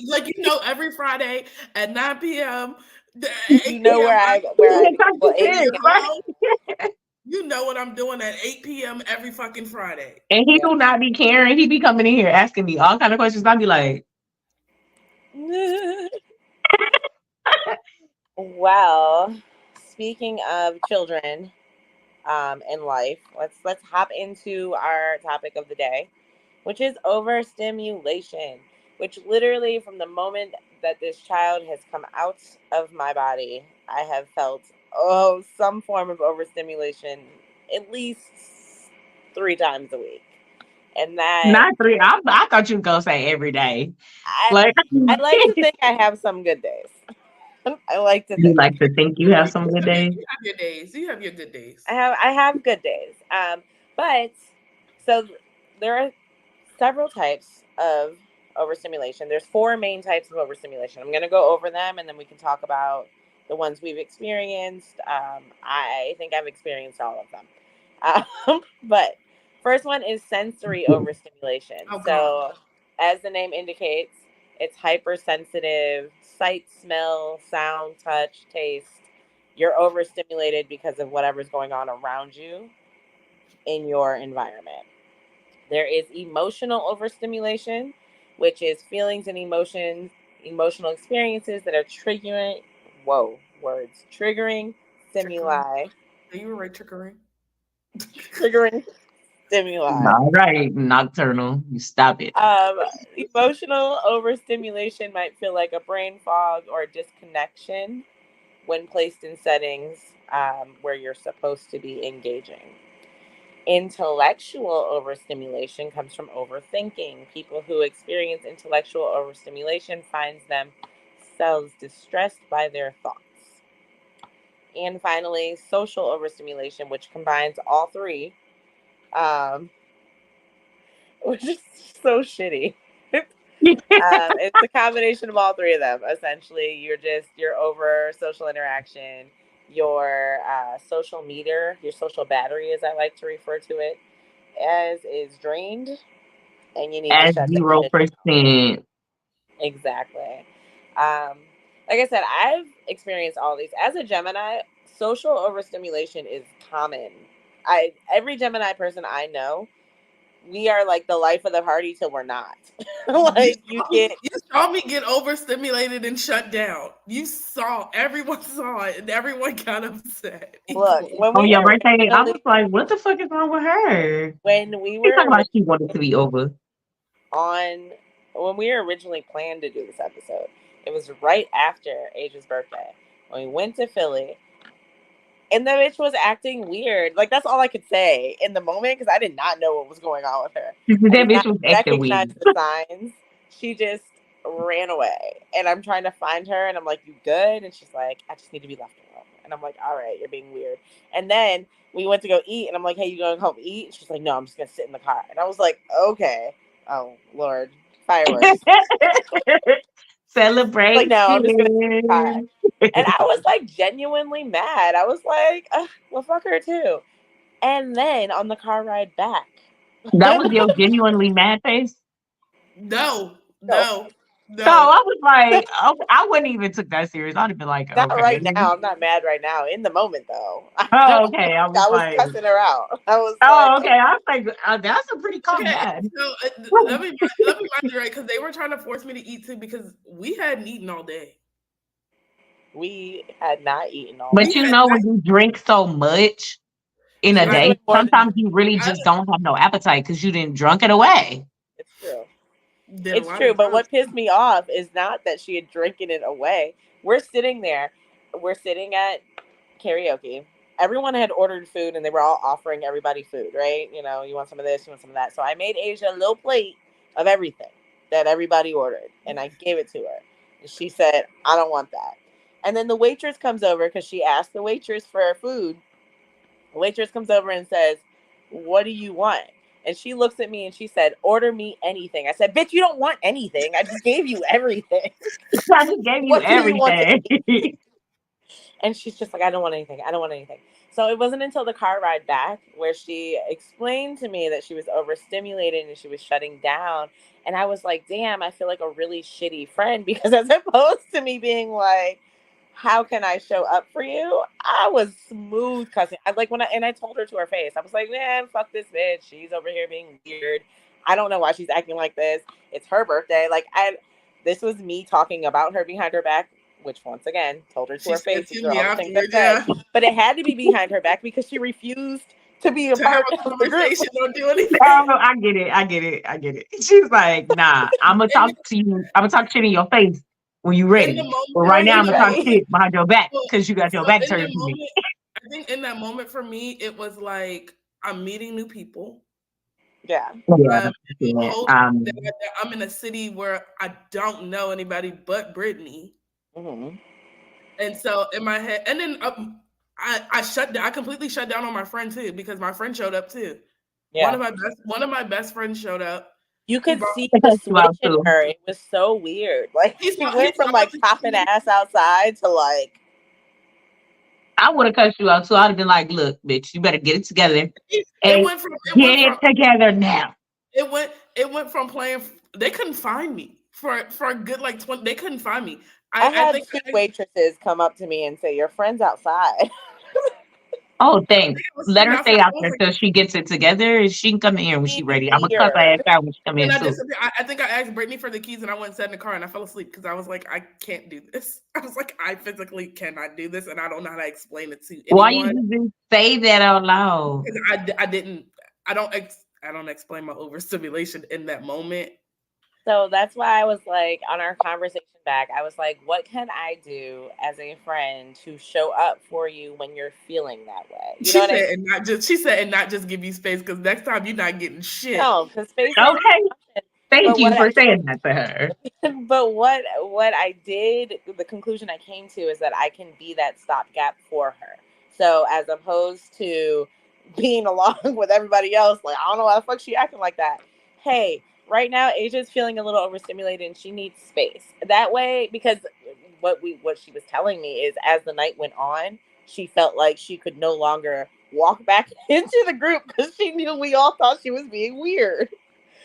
like every Friday at 9 p.m. you 8 know p.m. where I well, 8 in your p.m. house. You know what I'm doing at 8 p.m. every fucking Friday. and he Yeah. do not be caring. He be coming in here asking me all kind of questions. I be like, Well, speaking of children in life, let's hop into our topic of the day, which is overstimulation, which literally from the moment that this child has come out of my body, I have felt some form of overstimulation at least 3 times a week. And that not three. I thought you were gonna say every day. I Like, I like to think I have some good days. I like to you think. like to think you have some good days. You have your days. You have your good days. I have good days. But so there are several types of overstimulation. There's 4 main types of overstimulation. I'm going to go over them, and then we can talk about the ones we've experienced. I think I've experienced all of them. But first one is sensory overstimulation. Oh, God. So as the name indicates, it's hypersensitive, sight, smell, sound, touch, taste. You're overstimulated because of whatever's going on around you in your environment. There is emotional overstimulation, which is feelings and emotional experiences that are triggering, triggering stimuli. You were right, triggering. Triggering stimuli. All right, nocturnal. You stop it. Emotional overstimulation might feel like a brain fog or disconnection when placed in settings where you're supposed to be engaging. Intellectual overstimulation comes from overthinking. People who experience intellectual overstimulation finds themselves distressed by their thoughts. And finally, social overstimulation, which combines all three, um, which is so shitty. It's a combination of all three of them. Essentially, you're over social interaction, your social meter, your social battery, as I like to refer to it, as is drained, and you need to At shut that shit down. 0%. Exactly. Like I said, I've experienced all these. As a Gemini, social overstimulation is common. Every Gemini person I know, we are like the life of the party till we're not. Like you get You saw me get overstimulated and shut down. Everyone saw it, and everyone got upset. look when On we your birthday, I was originally like, what the fuck is wrong with her? when we She's were talking about she wanted to be over. on when we originally planned to do this episode, it was right after Asia's birthday when we went to Philly, and the bitch was acting weird. Like that's all I could say in the moment because I did not know what was going on with her. I That did bitch not was acting recognize weird. the signs. She just ran away, and I'm trying to find her, and I'm like, "You good?" And she's like, "I just need to be left alone." And I'm like, "All right, you're being weird." And then we went to go eat, and I'm like, "Hey, you going home eat?" And she's like, "No, I'm just gonna sit in the car." And I was like, "Okay." Oh Lord, fireworks. Like, no, I'm just gonna sit in the car. Celebrate. And I was like genuinely mad. I was like, well, fuck her too. And then on the car ride back, That was your genuinely mad face? No, no, no, So no. I was like, oh, I wouldn't even took that serious. I'd have been like, not okay. right now. I'm not mad right now. In the moment, though, Oh, okay. I was I was like, cussing her out. I was like, oh, okay. I was like, that's a pretty calm Okay, mad. so let me mind you right because they were trying to force me to eat too because we hadn't eaten all day. we had not eaten all But day. We you had know, not. when you drink so much in a She's doing day, more than sometimes you really I just don't have no appetite because you didn't drunk it away. it's true. did a It's lot true. of But drugs. what pissed me off is not that she had drinking it away. We're sitting there. We're sitting at karaoke. Everyone had ordered food and they were all offering everybody food, right? You know, you want some of this, you want some of that. So I made Asia a little plate of everything that everybody ordered and I gave it to her. And she said, I don't want that. And then the waitress comes over because she asked the waitress for her food. The waitress comes over and says, "What do you want?" And she looks at me and she said, "Order me anything." I said, "Bitch, you don't want anything. I just gave you everything. I just gave you What do you want to everything. eat?" And she's just like, "I don't want anything. I don't want anything." So it wasn't until the car ride back where she explained to me that she was overstimulated and she was shutting down. And I was like, damn, I feel like a really shitty friend because as opposed to me being like, how can I show up for you? I was smooth cussing. I told her to her face. I was like, man, fuck this bitch. She's over here being weird. I don't know why she's acting like this. It's her birthday. This was me talking about her behind her back, which once again told her to her face. These are all the things I said. But it had to be behind her back because she refused to be a part of the group. Don't do anything. Oh, I get it. She's like, nah, I'm gonna talk to you. I'm gonna talk shit in your face when you ready. But right now, I'm gonna talk shit behind your back because you got your back turned to me. I think in that moment for me, it was like I'm meeting new people. Yeah. I'm in a city where I don't know anybody but Brittany. Mm-hmm. And so in my head, and then I completely shut down on my friend too because my friend showed up too. Yeah. One of my best friends showed up. You could see the switch in her. It was so weird. Like she went from like popping ass outside to like. I would have cussed you out too. I'd have been like, "Look, bitch, you better get it together. Get it together now." It went from playing. They couldn't find me for a good like 20. They couldn't find me. I had two waitresses come up to me and say, "Your friend's outside." Oh, thanks. Let her stay out there until she gets it together. She can come in here when she's ready. I'm gonna cuss her ass out when she come in too. I think I asked Brittany for the keys and I went and sat in the car and I fell asleep because I was like, I can't do this. I was like, I physically cannot do this and I don't know how to explain it to anyone. Why you didn't say that out loud? I didn't. I don't explain my overstimulation in that moment. So that's why I was like, on our conversation back, I was like, what can I do as a friend to show up for you when you're feeling that way? She said, and not just give you space because next time you're not getting shit. No, because space. Okay. Thank you for saying that to her. But what I did, the conclusion I came to is that I can be that stopgap for her. So as opposed to being along with everybody else, like, I don't know why the fuck she acting like that. Hey, right now Asia's feeling a little overstimulated and she needs space. That way, because what she was telling me is as the night went on, she felt like she could no longer walk back into the group because she knew we all thought she was being weird.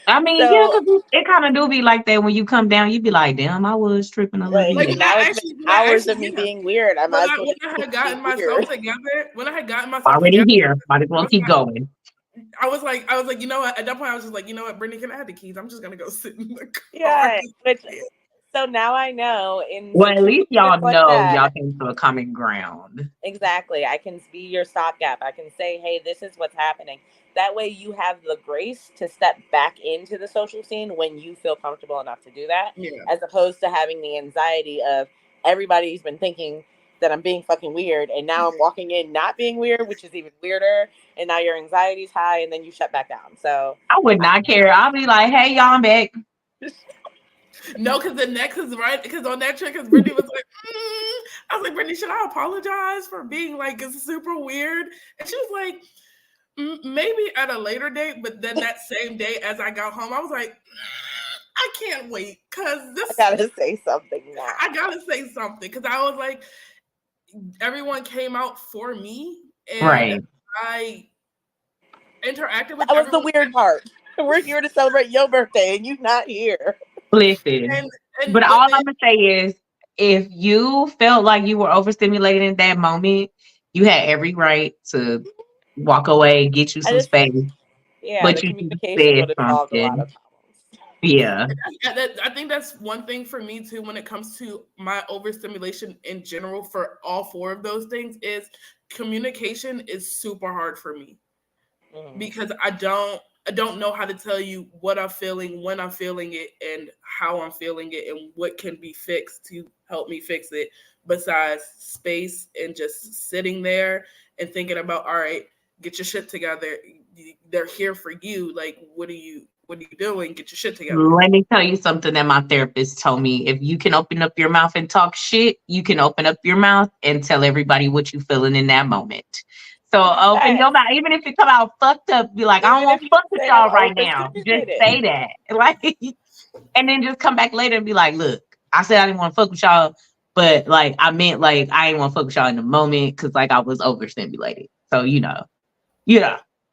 I mean, yeah, because it kind of do be like that when you come down. You be like, damn, I was tripping a little bit. Now it's been hours of me being weird. I might when I had gotten myself together, already here, might as well keep going. I was like, you know what? At that point, I was just like, you know what, Brittany, can I have the keys? I'm just gonna go sit in the car. Yeah. So now I know. Well, at least y'all know y'all came to a common ground. Exactly. I can be your stopgap. I can say, hey, this is what's happening. That way you have the grace to step back into the social scene when you feel comfortable enough to do that. Yeah. As opposed to having the anxiety of everybody's been thinking that I'm being fucking weird. And now I'm walking in not being weird, which is even weirder. And now your anxiety's high and then you shut back down. So I would not care. I'll be like, hey, y'all, I'm back. No, because the next is right. Because on that trip, because Brittany was like, I was like, Brittany, should I apologize for being like it's super weird? And she was like, maybe at a later date. But then that same day, as I got home, I was like, I can't wait because this. I gotta say something now. I gotta say something because I was like, everyone came out for me, and right. I interacted with. That was the weird part. We're here to celebrate your birthday, and you're not here. Listen, but all I'm gonna say is, if you felt like you were overstimulated in that moment, you had every right to walk away, get you some space. Yeah, but the you communication would have solved a lot of problems. Yeah, I think that's one thing for me too when it comes to my overstimulation in general. For all four of those things, is communication is super hard for me because I don't know how to tell you what I'm feeling, when I'm feeling it, and how I'm feeling it, and what can be fixed to help me fix it, besides space and just sitting there and thinking about, all right, get your shit together. They're here for you. Like, what do you what are you doing? Get your shit together. Let me tell you something that my therapist told me. If you can open up your mouth and talk shit, you can open up your mouth and tell everybody what you feeling in that moment. So open your mouth, even if it come out fucked up, be like, I don't Even want if to you fuck with say I'm y'all right now. Just overstimulated. say that. Like, and then just come back later and be like, look, I said I didn't want to fuck with y'all, but like I meant like I didn't want to fuck with y'all in the moment because like I was overstimulated. So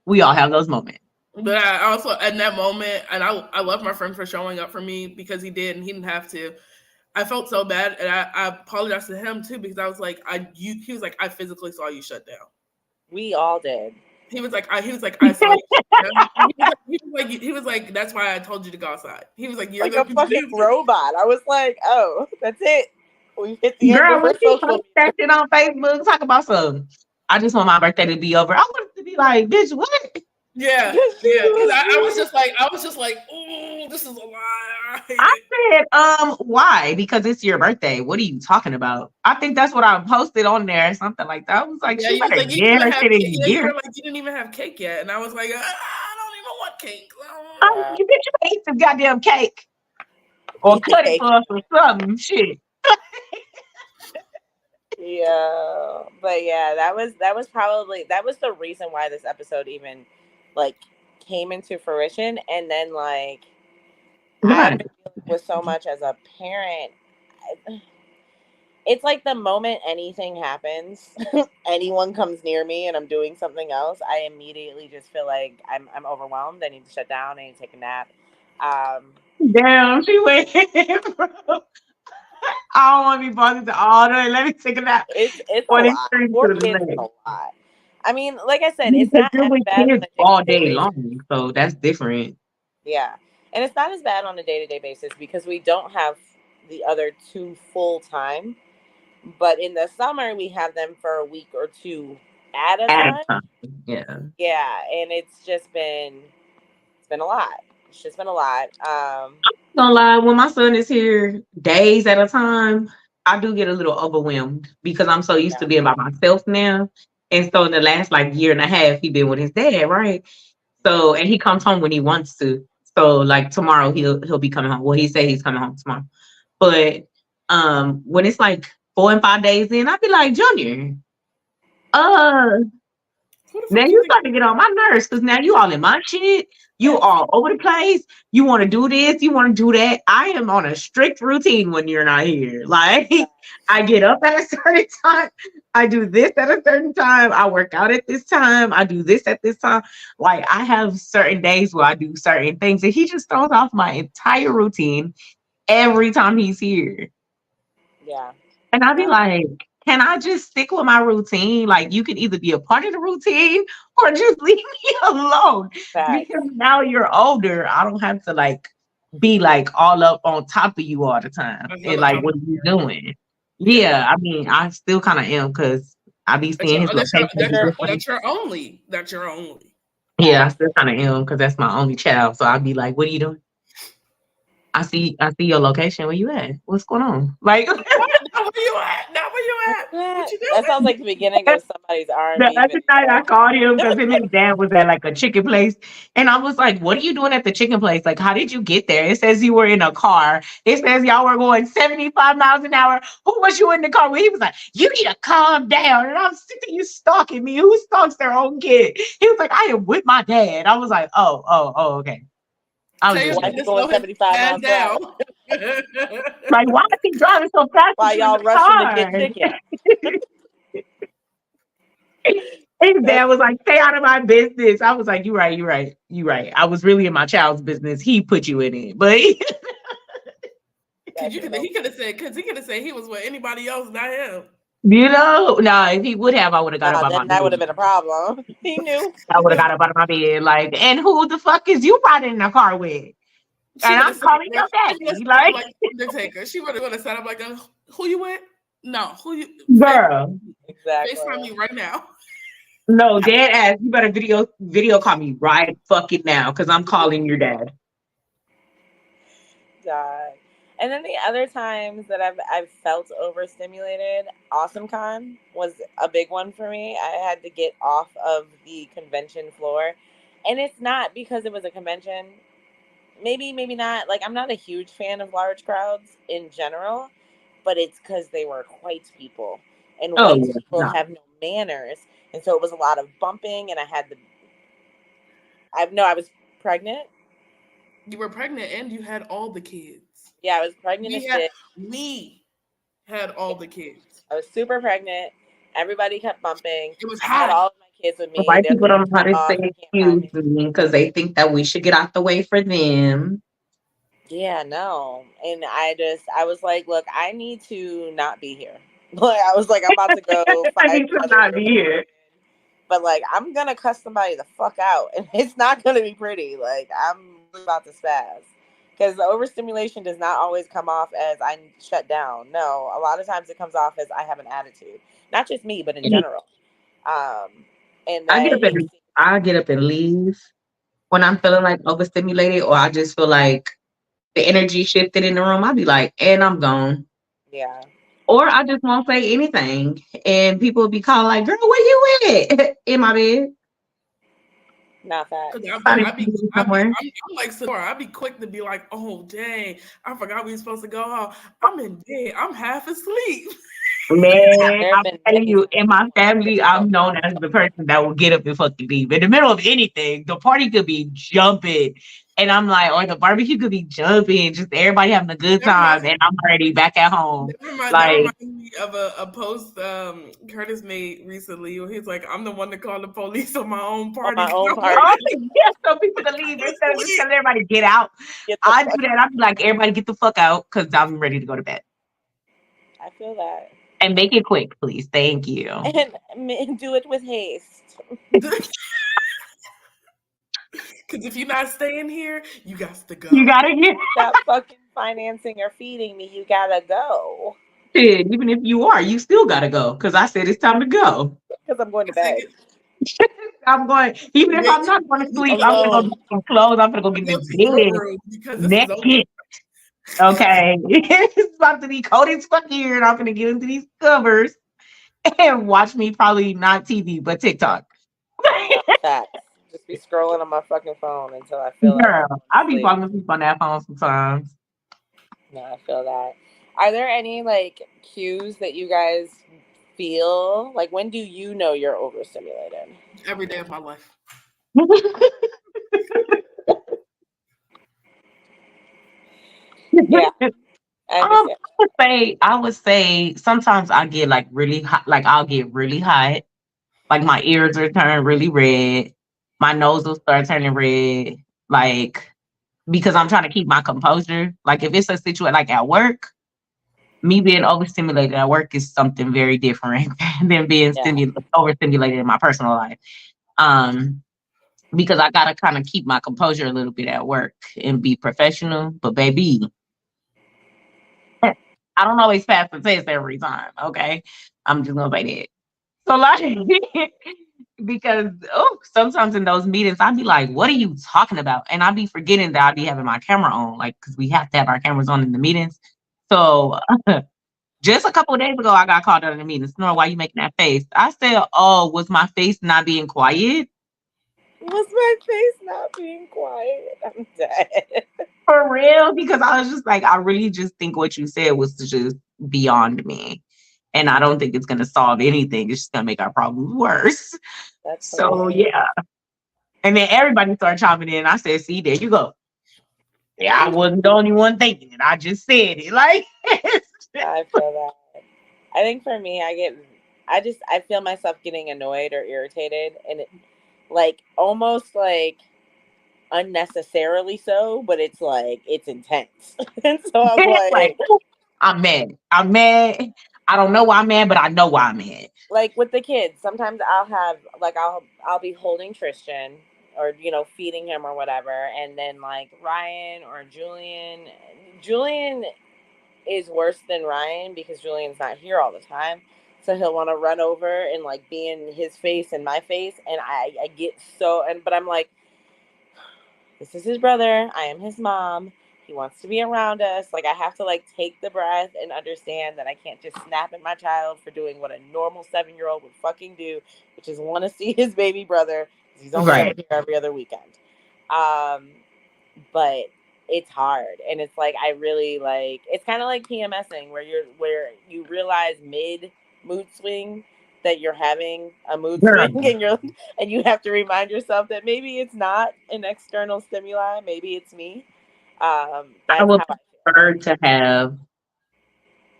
we all have those moments. But I also in that moment, and I love my friend for showing up for me because he did, and he didn't have to. I felt so bad, and I apologized to him too because I was like, he was like, I physically saw you shut down. We all did. He was like, I saw you. He was like, that's why I told you to go outside. He was like, you're like a fucking robot. I was like, oh, that's it. We hit the end Girl, of when her she social post that shit on Facebook, talk about something. I just want my birthday to be over. I want it to be like, bitch, what? Yeah. Because I was just like, oh, this is a lie. I said, why? Because it's your birthday. What are you talking about? I think that's what I posted on there, something like that. I was like, Yeah, she you was better like, you get didn't her even have shit cake. in Yeah, you gear. were like, you didn't even have cake yet, and I was like, I don't even want cake. You bitch, you ate some goddamn cake or cut it for us or something. Shit. Yeah, but yeah, that was the reason why this episode even like came into fruition, and then like I've been dealing with so much as a parent. It's like the moment anything happens, anyone comes near me and I'm doing something else, I immediately just feel like I'm overwhelmed. I need to shut down. I need to take a nap. Damn, she went, bro. I don't want to be bothered all day. Let me take a nap. It's a Or they lot. turn to 4 the kids is next. a lot. I mean, like I said, it's Because not you're as with bad on kids a all day-to-day day basis. long, so that's different. Yeah. And it's not as bad on a day-to-day basis because we don't have the other two full time. But in the summer, we have them for a week or two at a At a time. time. Yeah. Yeah. And it's been a lot. It's just been a lot. Don't lie, when my son is here days at a time, I do get a little overwhelmed because I'm so used to Yeah. being by myself now. And so in the last like year and a half, he been with his dad, right? So and he comes home when he wants to. So like tomorrow he'll be coming home. Well, he said he's coming home tomorrow. But when it's like 4 and 5 days in, I'd be like, Junior, uh now you starting to get on my nerves because now you all in my shit. You all over the place. You want to do this. You want to do that. I am on a strict routine when you're not here. Like I get up at a certain time. I do this at a certain time. I work out at this time. I do this at this time. Like I have certain days where I do certain things, and he just throws off my entire routine every time he's here. Yeah. And I'd be like, can I just stick with my routine? Like, you can either be a part of the routine or just leave me alone. Facts. Because now you're older, I don't have to like be like all up on top of you all the time. And like, what are you doing? Yeah, I mean, I still kind of am because I be seeing his location. That's your only. Yeah, I still kind of am because that's my only child. So I'd be like, what are you doing? I see your location. Where you at? What's going on? Like Not where you at. What you doing? That sounds like the beginning of somebody's R&B The other video. night I called him because him and his dad was at like a chicken place. And I was like, what are you doing at the chicken place? Like, how did you get there? It says you were in a car. It says y'all were going 75 miles an hour. Who was you in the car with? He was like, you need to calm down. And I'm sitting, you stalking me. Who stalks their own kid? He was like, I am with my dad. I was like, oh, okay. I was just going 75 miles per hour. like, why is he driving so fast? Why y'all rushing to get chicken? His dad was like, stay out of my business. I was like, you're right. I was really in my child's business. He put you in it. But he could have said he was with anybody else, not him. If he would have, I would have got up out of my bed. That would have been a problem. He knew. I would have got up out of my bed. Like, and who the fuck is you riding in the car with? And I'm calling your daddy. Like Undertaker. She would have said, I'm like, who you with? No, who you? Girl. Exactly. FaceTime me right now. No, dad ass, you better video call me right fucking now because I'm calling your dad. God. And then the other times that I've felt overstimulated, AwesomeCon was a big one for me. I had to get off of the convention floor. And it's not because it was a convention. maybe not. Like, I'm not a huge fan of large crowds in general, but it's because they were white people, and Oh white yeah, people no. have no manners, and so it was a lot of bumping, and I was pregnant. You were pregnant and you had all the kids. Yeah, I was pregnant as shit. We had all the kids. I was super pregnant. Everybody kept bumping. It was I had hot. all of my kids with me. White They're people like, don't know how "Fuck to off, say you can't find excuse me." me because they think that we should get out the way for them. Yeah, no. And I was like, look, I need to not be here. Like, I was like, I'm about to go I find need to another not be European here. woman. But like, I'm gonna cuss somebody the fuck out, and it's not gonna be pretty. Like, I'm really about to spaz. Because the overstimulation does not always come off as I shut down. No, a lot of times it comes off as I have an attitude. Not just me, but in general. And I get that up and I get up and leave when I'm feeling like overstimulated, or I just feel like the energy shifted in the room. I'll be like, and I'm gone. yeah, Or I just won't say anything. And people will be calling like, girl, where you at? In my bed. not that. Cause Somewhere. I'm like Sonora. I'd be quick to be like, oh dang, I forgot we were supposed to go home. I'm in bed. I'm half asleep. Man, There have I'm been telling many you, times in my family, before. I'm known as the person that will get up and fucking leave. In the middle of anything, the party could be jumping. And I'm like, or the barbecue could be jumping, just everybody having a good That time. reminds And I'm already back at home. that Like, reminds me of a post Curtis made recently where he's like, I'm the one to call the police on my own On party. my own oh, party. yeah, so people can leave instead of just telling everybody get out. Get the I fuck. do that. I'm like, everybody get the fuck out because I'm ready to go to bed. I feel that. And make it quick, please. Thank you. And do it with haste. Because if you're not staying here, you got to go. You gotta get Stop fucking financing or feeding me. You gotta go. it. Even if you are, you still gotta go. Because I said it's time to go. Because I'm going to bed. I'm going, even if I'm Wait, not going to sleep, I'm gonna go Alone. get some clothes. I'm gonna go get go this to your bed room because this is over. naked. Okay. It's about to be cold as fuck here, and I'm gonna get into these covers and watch me probably not TV, but TikTok. Facts. Just be scrolling on my fucking phone until I feel like Girl, going I to be sleep. falling asleep on that phone sometimes. No, I feel that. Are there any like cues that you guys feel? Like, when do you know you're overstimulated? Every day of my life. Yeah. I understand. I would say sometimes I get like really hot, like I'll get really hot, like my ears are turning really red, my nose will start turning red, like because I'm trying to keep my composure. Like if it's a situation like at work, me being overstimulated at work is something very different than being Yeah. overstimulated in my personal life. Um, because I gotta kind of keep my composure a little bit at work and be professional. But baby, I don't always pass the test every time. Okay, I'm just gonna say that. So like, because sometimes in those meetings I'd be like, "What are you talking about?" And I'd be forgetting that I'd be having my camera on, like because we have to have our cameras on in the meetings. So just a couple of days ago, I got called out in the meeting. Snore, why you making that face? I said, "Oh, was my face not being quiet?" Was my face not being quiet? I'm dead. For real, because I was just like, I really just think what you said was just beyond me. And I don't think it's going to solve anything. It's just going to make our problems worse. That's So, hilarious. yeah. And then everybody started chiming in. I said, see, there you go. Yeah, I wasn't the only one thinking it. I just said it. Like, I feel that. I think for me, I feel myself getting annoyed or irritated, and it, like, almost like unnecessarily so, but it's like it's intense. And so I'm like, like, I'm mad. I'm mad. I don't know why I'm mad, but I know why I'm mad. like with the kids, sometimes I'll be holding Tristan, or feeding him or whatever, and then like Ryan or Julian is worse than Ryan because Julian's not here all the time. So he'll want to run over and like be in his face and my face, and I get but I'm like, this is his brother. I am his mom. He wants to be around us. Like, I have to like take the breath and understand that I can't just snap at my child for doing what a normal 7-year-old would fucking do, which is want to see his baby brother because he's only ever Right. here every other weekend. Um, but it's hard. And it's like, I really like, it's kind of like PMSing where you realize mid mood swing that you're having a mood Girl, swing, and you have to remind yourself that maybe it's not an external stimuli, maybe it's me. I That's would how I prefer to have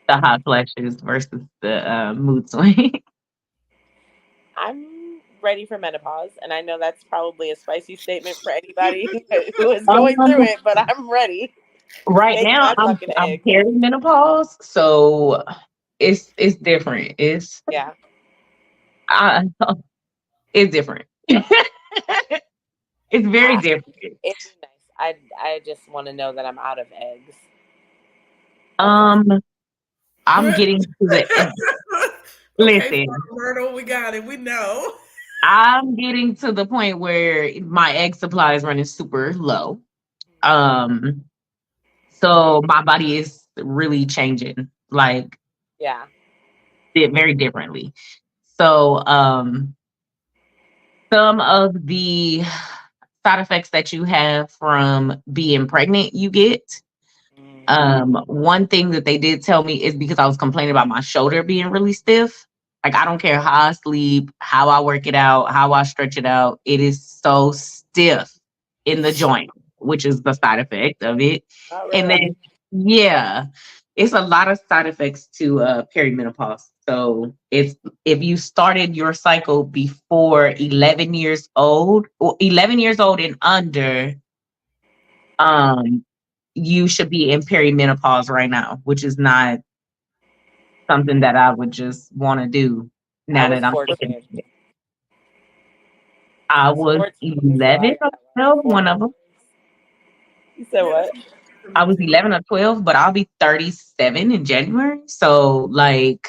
the hot flashes versus the mood swing. I'm ready for menopause, and I know that's probably a spicy statement for anybody who is going through Um, it, but I'm ready. right Bake now, my I'm fucking I'm eggs. perimenopause, so it's different. Yeah, I, it's different. It's very different. it'd be nice. I just want to know that I'm out of eggs. That's all. Um, I'm getting to the Okay, listen. Myrtle, we got it. We know. I'm getting to the point where my egg supply is running super low. Um, so my body is really changing, like Yeah. very differently. So, some of the side effects that you have from being pregnant, you get. One thing that they did tell me is because I was complaining about my shoulder being really stiff. Like, I don't care how I sleep, how I work it out, how I stretch it out. It is so stiff in the joint, which is the side effect of it. Not And really. then, yeah, it's a lot of side effects to perimenopause. So it's if you started your cycle before 11 years old or 11 years old and under, um, you should be in perimenopause right now, which is not something that I would just want to do I now was that I'm thinking. 14. I was 14 was the 11 last or time I was 12, one of them. You said what? I was 11 or 12, but I'll be 37 in January. So, like,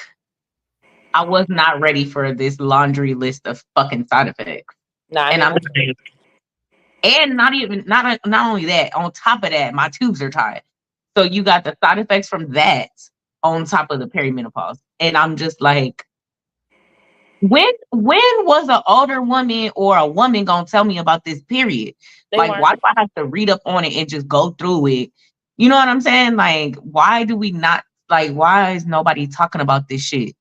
I was not ready for this laundry list of fucking side effects. No, I And mean I'm that's like, and not only that, on top of that, my tubes are tied. So you got the side effects from that on top of the perimenopause. And I'm just like, when was an older woman or a woman gonna tell me about this period? they Like, weren't. why do I have to read up on it and just go through it? You know what I'm saying? Like, why do we not like why is nobody talking about this shit?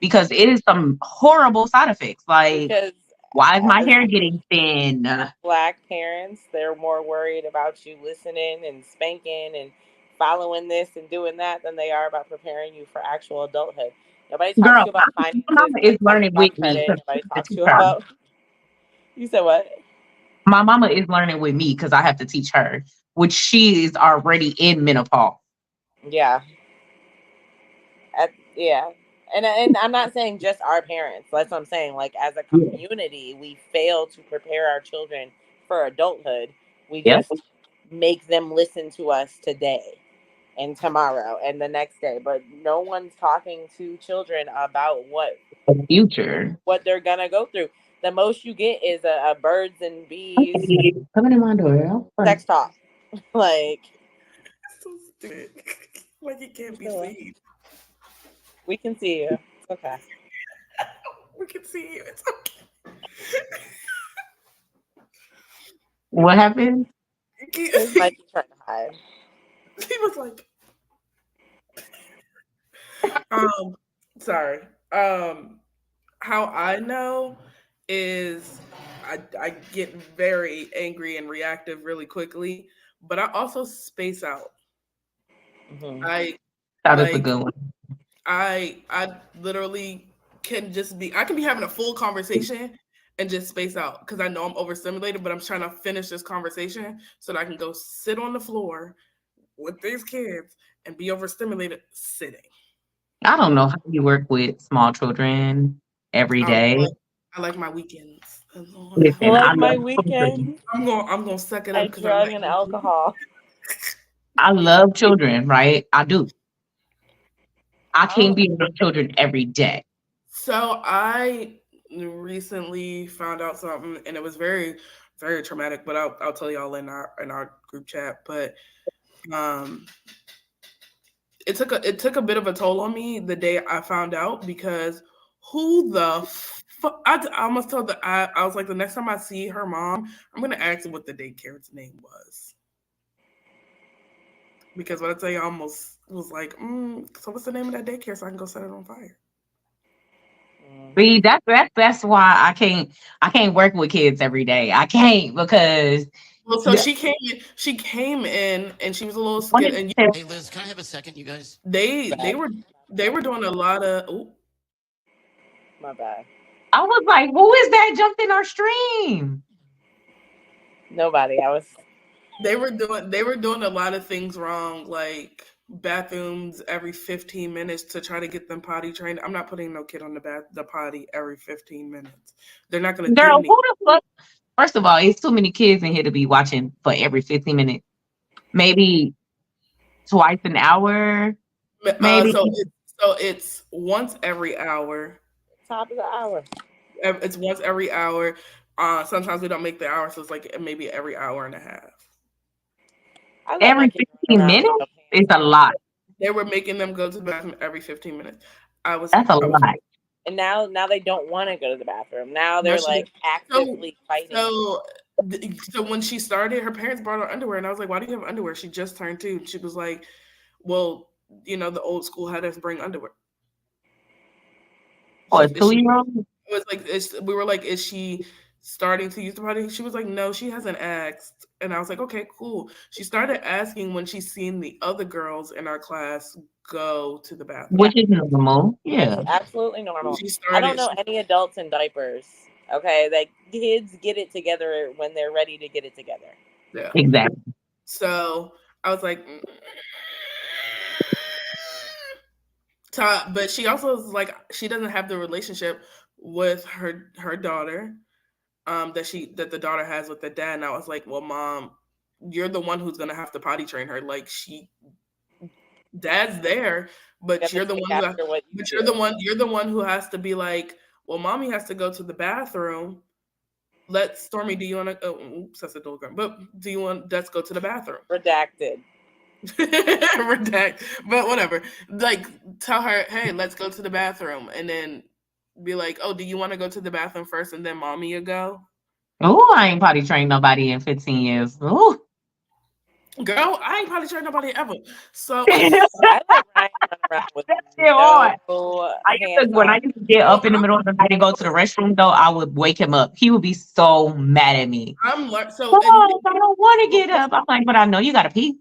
Because it is some horrible side effects. Like, Because why is my as hair getting thin? Black parents, they're more worried about you listening and spanking and following this and doing that than they are about preparing you for actual adulthood. Nobody talks Girl, to you about finances. my mama is Nobody talks to you learning about with me credit. because I Nobody have talks to to teach you her. about. You said what? My mama is learning with me because I have to teach her, which she is already in menopause. Yeah. Yeah. And I'm not saying just our parents. That's what I'm saying. Like as a Yeah. community, we fail to prepare our children for adulthood. We Yep. just make them listen to us today and tomorrow and the next day. But no one's talking to children about The future. what they're gonna go through. The most you get is a birds and bees Coming in my door. sex talk. Like So stupid. Like it can't be sure, seen. we can see you. It's okay. We can see you. It's okay. What happened? His mic is trying to hide. He was like, um, sorry. How I know is I get very angry and reactive really quickly, but I also space out. Mm-hmm. I That is a like good one. I literally can just be I can be having a full conversation and just space out because I know I'm overstimulated, but I'm trying to finish this conversation so that I can go sit on the floor with these kids and be overstimulated sitting. I don't know how you work with small children every I day. like I like my weekends. I Listen, I like my love children. weekend. I'm gonna suck it I up because I like drug and my weekends. alcohol. I love children, right? I do. I I can't don't. be with children every day. So I recently found out something, and it was very, very traumatic. But I'll tell y'all in our group chat. But um, it took a bit of a toll on me the day I found out because who the fuck I almost told I was like the next time I see her mom, I'm gonna ask her what the daycare's name was. Because what I tell you, I almost was like, so what's the name of that daycare so I can go set it on fire? See, that's why I can't work with kids every day. I can't because Well, so she came in and she was a little when scared. And Hey, Liz, can I have a second, you guys? they were doing a lot of. Ooh, My bad. I was like, who is that jumped in our stream? Nobody. I was. they were doing a lot of things wrong, like bathrooms every 15 minutes to try to get them potty trained. I'm not putting no kid on the potty every 15 minutes. They're not going to do Girl, anything. who the fuck? First of all, it's too many kids in here to be watching for every 15 minutes. Maybe twice an hour. Maybe. So it's once every hour. Top of the hour. It's once every hour. Sometimes we don't make the hour, so it's like maybe every hour and a half. I let my Every kids 15 run around minutes with is a lot. They were making them go to the bathroom every 15 minutes. That's a lot. And now they don't want to go to the bathroom. Now they're like actively fighting. So when she started, her parents brought her underwear, and I was like, "Why do you have underwear?" She just turned 2. She was like, "Well, the old school had us bring underwear." Oh, a 2-year-old? It was like we were like, "Is she starting to use the potty?" She was like, "No, she hasn't asked." And I was like, "Okay, cool." She started asking when she's seen the other girls in our class go to the bathroom, which is normal. Yeah, it's absolutely normal. She I don't started. know any adults in diapers. Okay, like kids get it together when they're ready to get it together. Yeah, exactly. So I was like, but she also is like, she doesn't have the relationship with her daughter that the daughter has with the dad. And I was like, well, Mom, you're the one who's gonna have to potty train her. Like dad's there, but you're the one you're the one who has to be like, well, Mommy has to go to the bathroom. Stormy, do you want to? Oops, that's a dog. But do you want? Let's go to the bathroom. Redacted. Redact. But whatever. Like, tell her, hey, let's go to the bathroom, and then be like, oh, do you want to go to the bathroom first, and then Mommy will go? Oh, I ain't potty trained nobody in 15 years. Oh, girl, I ain't potty trained nobody ever. So I let Ryan run around with hard. hands When I on. used to get up in the middle of the night and go to the restroom, though, I would wake him up. He would be so mad at me. I don't want to get up. I'm like, but I know you gotta pee.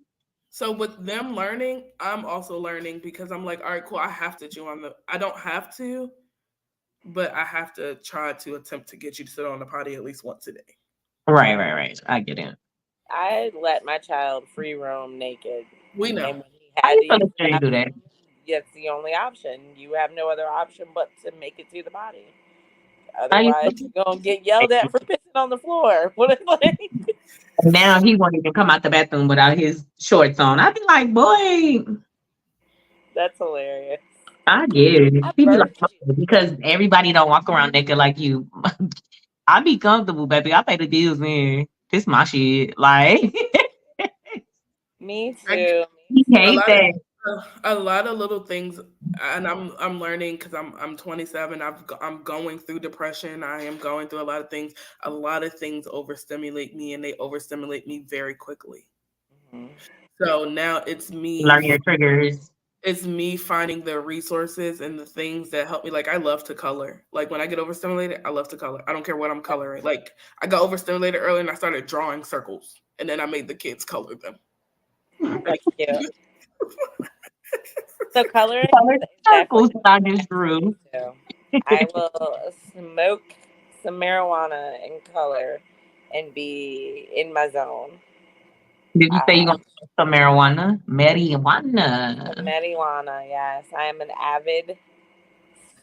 So with them learning, I'm also learning because I'm like, all right, cool. I have to chew on I don't have to, but I have to try to attempt to get you to sit on the potty at least once a day. Right. I get it. I let my child free roam naked. We know. And when he had to use the do that. That's the only option. You have no other option but to make it to the potty. Otherwise, you're gonna get yelled at for pissing on the floor. What is like? Now he won't even come out the bathroom without his shorts on. I'd be like, boy. That's hilarious. I get it. He be like, because everybody don't walk around naked like you. I be comfortable, baby. I pay the bills, man. This my shit. Like me too. He hate that. A lot of little things, and I'm learning because I'm 27. I'm going through depression. I am going through a lot of things. A lot of things overstimulate me, and they overstimulate me very quickly. Mm-hmm. So now it's me learn your triggers. It's me finding the resources and the things that help me. Like, I love to color. Like, when I get overstimulated, I love to color. I don't care what I'm coloring. Like, I got overstimulated early and I started drawing circles, and then I made the kids color them. That's cute. So coloring circles I just drew. I will smoke some marijuana and color and be in my zone. Did you say you're going to smoke some marijuana? Marijuana, yes. I am an avid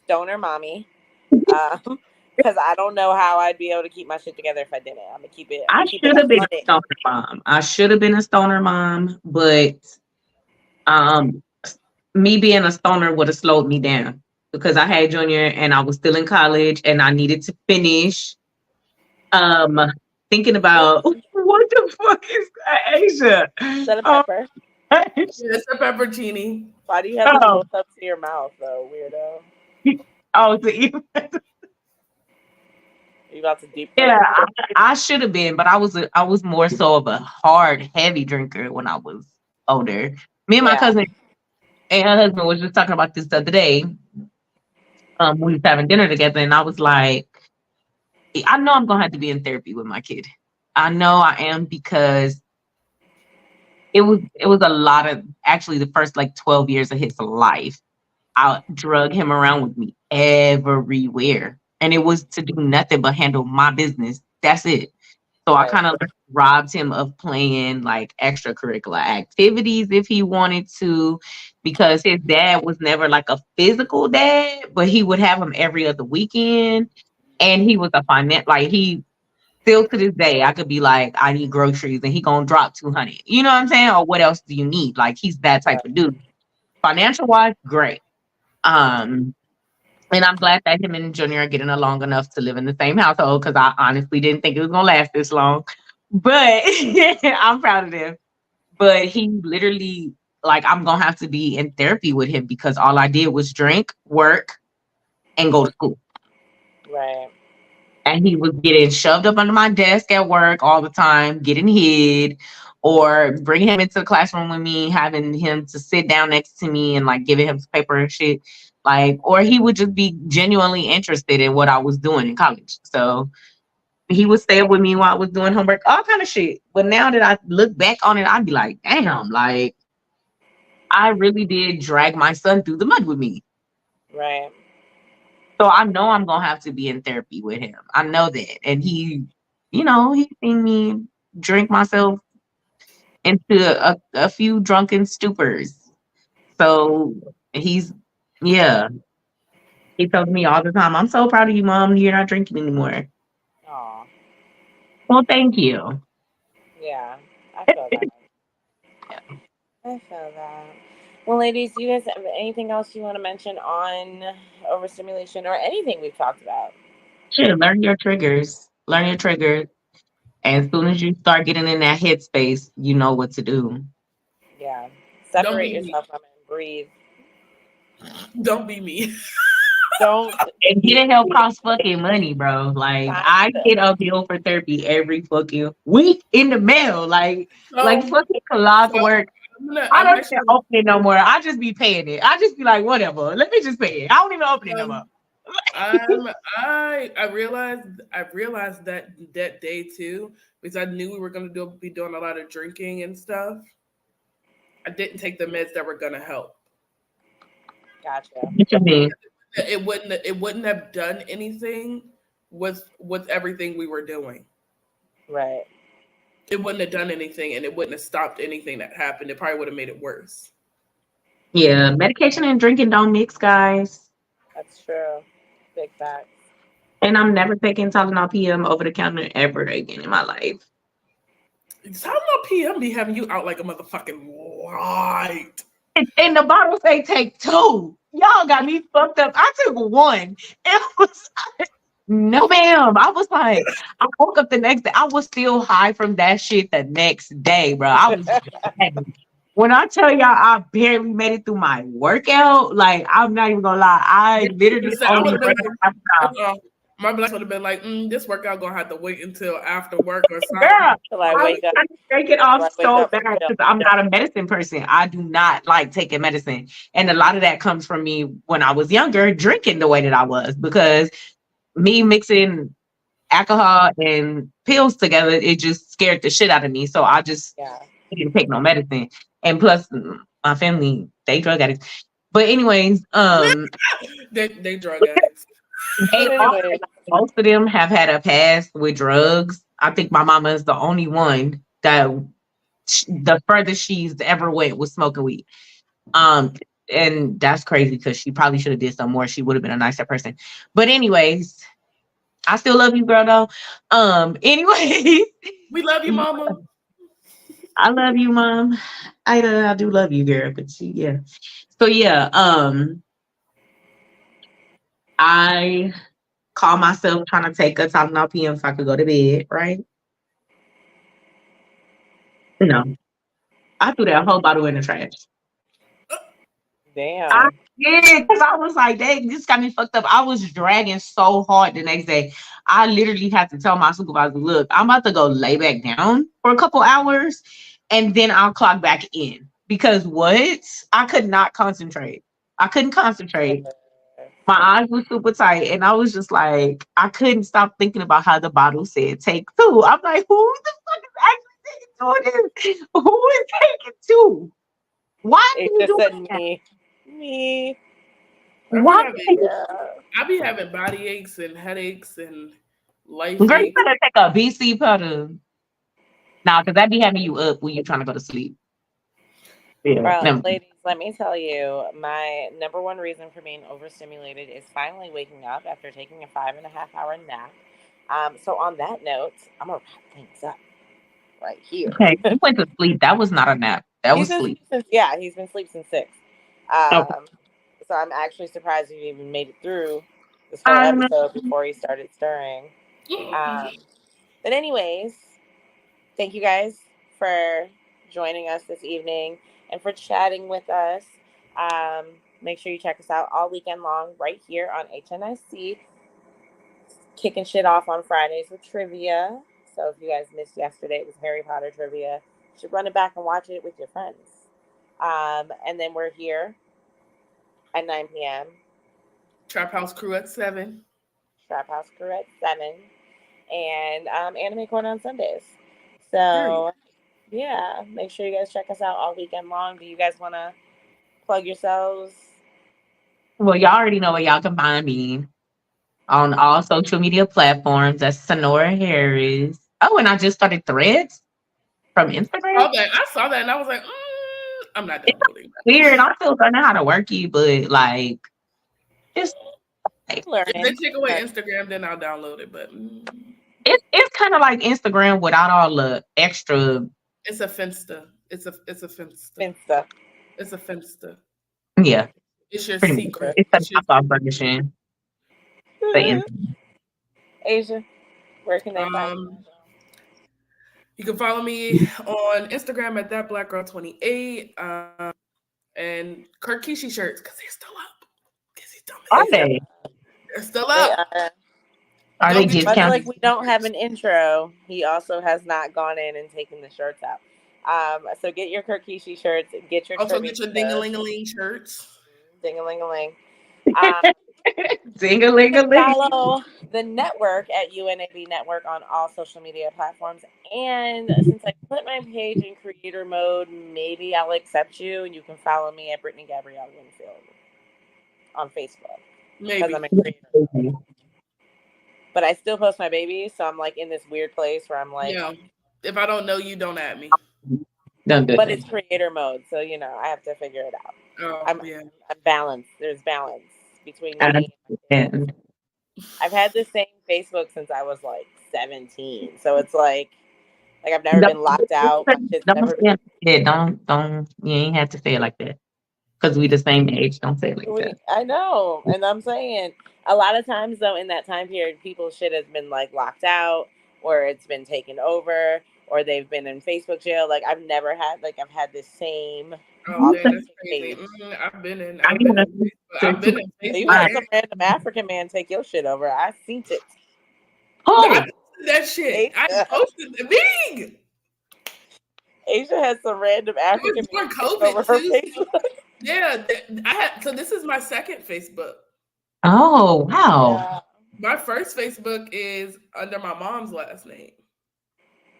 stoner mommy. Because I don't know how I'd be able to keep my shit together if I didn't. I'm going to keep it. I should have been a stoner mom. I should have been a stoner mom, but me being a stoner would have slowed me down because I had junior and I was still in college and I needed to finish. Thinking about what the fuck is that, Asia? Is that a pepper? It's a peppercini. Why do you have this close up to your mouth, though, weirdo? Oh, to eat. You about to deep? Yeah, I should have been, but I was more so of a hard, heavy drinker when I was older. Me and my cousin and her husband was just talking about this the other day. We was having dinner together, and I was like, I know I'm gonna have to be in therapy with my kid. I know I am because it was a lot of actually the first like 12 years of his life. I drug him around with me everywhere. And it was to do nothing but handle my business. That's it. So I kind of robbed him of playing like extracurricular activities if he wanted to, because his dad was never like a physical dad, but he would have him every other weekend. And he was a finance, like he still to this day, I could be like, I need groceries and he gonna drop 200. You know what I'm saying? Or what else do you need? Like he's that type of dude. Financial wise, great. Um, and I'm glad that him and Junior are getting along enough to live in the same household because I honestly didn't think it was gonna last this long. But I'm proud of them. But he literally, like, I'm gonna have to be in therapy with him because all I did was drink, work, and go to school. Right. And he was getting shoved up under my desk at work all the time, getting hid, or bringing him into the classroom with me, having him to sit down next to me and like giving him some paper and shit. Like, or he would just be genuinely interested in what I was doing in college. So he would stay up with me while I was doing homework, all kind of shit. But now that I look back on it, I'd be like, damn, like I really did drag my son through the mud with me. Right. So I know I'm gonna have to be in therapy with him. I know that. And he, you know, he's seen me drink myself into a few drunken stupors. So he's, yeah. He tells me all the time, I'm so proud of you, Mom. You're not drinking anymore. Aw. Well, thank you. Yeah. I feel that. I feel that. Well, ladies, do you guys have anything else you want to mention on overstimulation or anything we've talked about? Sure, learn your triggers. Learn your triggers. And as soon as you start getting in that headspace, you know what to do. Yeah. Separate yourself from it and breathe. Don't be me. Don't. And getting help costs fucking money, bro. Like I get a bill for therapy every fucking week in the mail. Like fucking clockwork. I don't even open it no more. I just be paying it. I just be like, whatever. Let me just pay it. I don't even open it no more. I realized that day too, because I knew we were going to be doing a lot of drinking and stuff. I didn't take the meds that were going to help. Gotcha. What you mean? It wouldn't have done anything with everything we were doing. Right. It wouldn't have done anything, and it wouldn't have stopped anything that happened. It probably would have made it worse. Yeah, medication and drinking don't mix, guys. That's true. Big facts. And I'm never taking Tylenol PM over the counter ever again in my life. Tylenol PM be having you out like a motherfucking light. And the bottle say take 2. Y'all got me fucked up. I took 1. It was no, ma'am. I was like, I woke up the next day. I was still high from that shit the next day, bro. I was when I tell y'all I barely made it through my workout, like I'm not even gonna lie. I literally only my blood would have been like, this workout gonna have to wait until after work or something. Girl, Till I wake up. I take it off so bad because I'm not a medicine person. I do not like taking medicine. And a lot of that comes from me when I was younger, drinking the way that I was, because me mixing alcohol and pills together, it just scared the shit out of me. So I just didn't take no medicine. And plus my family, they drug addicts. But anyways, they drug addicts. Most of them have had a past with drugs. I think my mama is the only one that the furthest she's ever went was smoking weed. And that's crazy because she probably should have did some more. She would have been a nicer person. But anyways, I still love you, girl, though. Anyways. We love you, mama. I love you, Mom. I do love you, girl. But yeah. So yeah, I call myself trying to take a Tylenol PM so I could go to bed, right? No. I threw that whole bottle in the trash. Damn. I did, because I was like, dang, this got me fucked up. I was dragging so hard the next day. I literally had to tell my supervisor, look, I'm about to go lay back down for a couple hours and then I'll clock back in. because what? I could not concentrate. I couldn't concentrate. My eyes were super tight, and I was just like, I couldn't stop thinking about how the bottle said take two. I'm like, who the fuck is actually taking two of this? Who is taking two? Why are It you just said doing that? me. Why? I be having body aches and headaches and life Girl, you aches. better take a BC powder. Nah, because that be having you up when you're trying to go to sleep. Yeah, Well, never. ladies, let me tell you, my number one reason for being overstimulated is finally waking up after taking a 5.5 hour nap. So on that note, I'm gonna wrap things up right here. Okay, you went to sleep. That was not a nap. That He's was been sleep. asleep since he's been asleep since 6. Okay. So I'm actually surprised he even made it through this whole I know. episode before he started stirring. But anyways, thank you guys for joining us this evening and for chatting with us. Make sure you check us out all weekend long right here on HNIC, kicking shit off on Fridays with trivia. So if you guys missed yesterday, it was Harry Potter trivia. You should run it back and watch it with your friends. And then we're here at 9 p.m. Trap House Crew at 7. Trap House Crew at 7. And Anime Corner on Sundays. So, yeah, make sure you guys check us out all weekend long. Do you guys want to plug yourselves? Well, y'all already know where y'all can find me on all social media platforms. That's Sonora Harris. Oh, and I just started Threads from Instagram. I saw that and I was like, I'm not downloading that. Weird. I'm still learning how to work it, but like, just like, if they take away Instagram, then I'll download it. But it's kind of like Instagram without all the extra. it's a Finsta. It's a Finsta. Finsta. It's a Finsta. Yeah, It's your pretty secret. much. It's a knockoff version. Asia, where can they find you? You can follow me on Instagram at thatblackgirl28 and Kirkishi shirts because they're still up. Are they? They're still up. Are they discounted? Much like we don't have an intro, he also has not gone in and taken the shirts out. So get your Kirkishi shirts. Get your also get your ding-a-ling-a-ling shirts. Ding-a-ling-a-ling. Ding-a-ling-a-ling. Follow the network at UNAB Network on all social media platforms. And since I put my page in creator mode, maybe I'll accept you and you can follow me at Brittany Gabrielle Winfield on Facebook. Because I'm a creator. But I still post my babies, so I'm like in this weird place where I'm like, if I don't know you, don't add me. But it's creator mode, so I have to figure it out. I'm balanced. There's balance between me and I've had the same Facebook since I was like 17, so it's like I've never been locked out. Don't, you ain't have to say it like that. Because we the same age, don't say it like that. I know, and I'm saying a lot of times though in that time period, people's shit has been like locked out, or it's been taken over, or they've been in Facebook jail. Like I've never had I've had the same. Oh, man, that's crazy. I've been in Facebook. You had some random African man take your shit over. I seen it. Oh, I posted that shit. I posted the big. Asia has some random African man COVID over her too. Facebook. Yeah, so this is my second Facebook. Oh, wow. Yeah. My first Facebook is under my mom's last name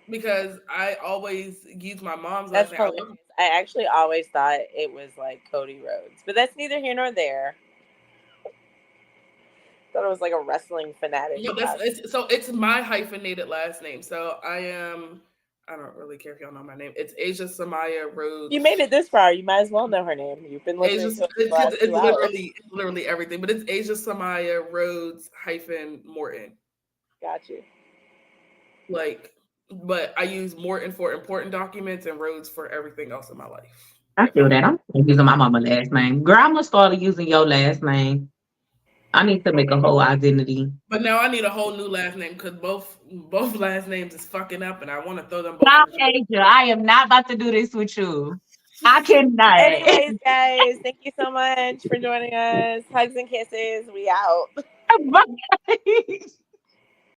because I always use my mom's last name. I actually always thought it was like Cody Rhodes, but that's neither here nor there. Thought it was like a wrestling fanatic. No, it's my hyphenated last name. So I don't really care if y'all know my name. It's Azah Sonora Rhodes. You made it this far. You might as well know her name. You've been listening to it. It's literally everything. But it's Azah Sonora Rhodes -Morton. Got you. But I use Morton for important documents and Rhodes for everything else in my life. I feel that. I'm using my mama's last name. Girl, I'm gonna start using your last name. I need to make a whole identity. But now I need a whole new last name because both last names is fucking up, and I want to throw them both. Stop, Asia. I am not about to do this with you. I cannot. Anyways, guys, thank you so much for joining us. Hugs and kisses. We out. Bye.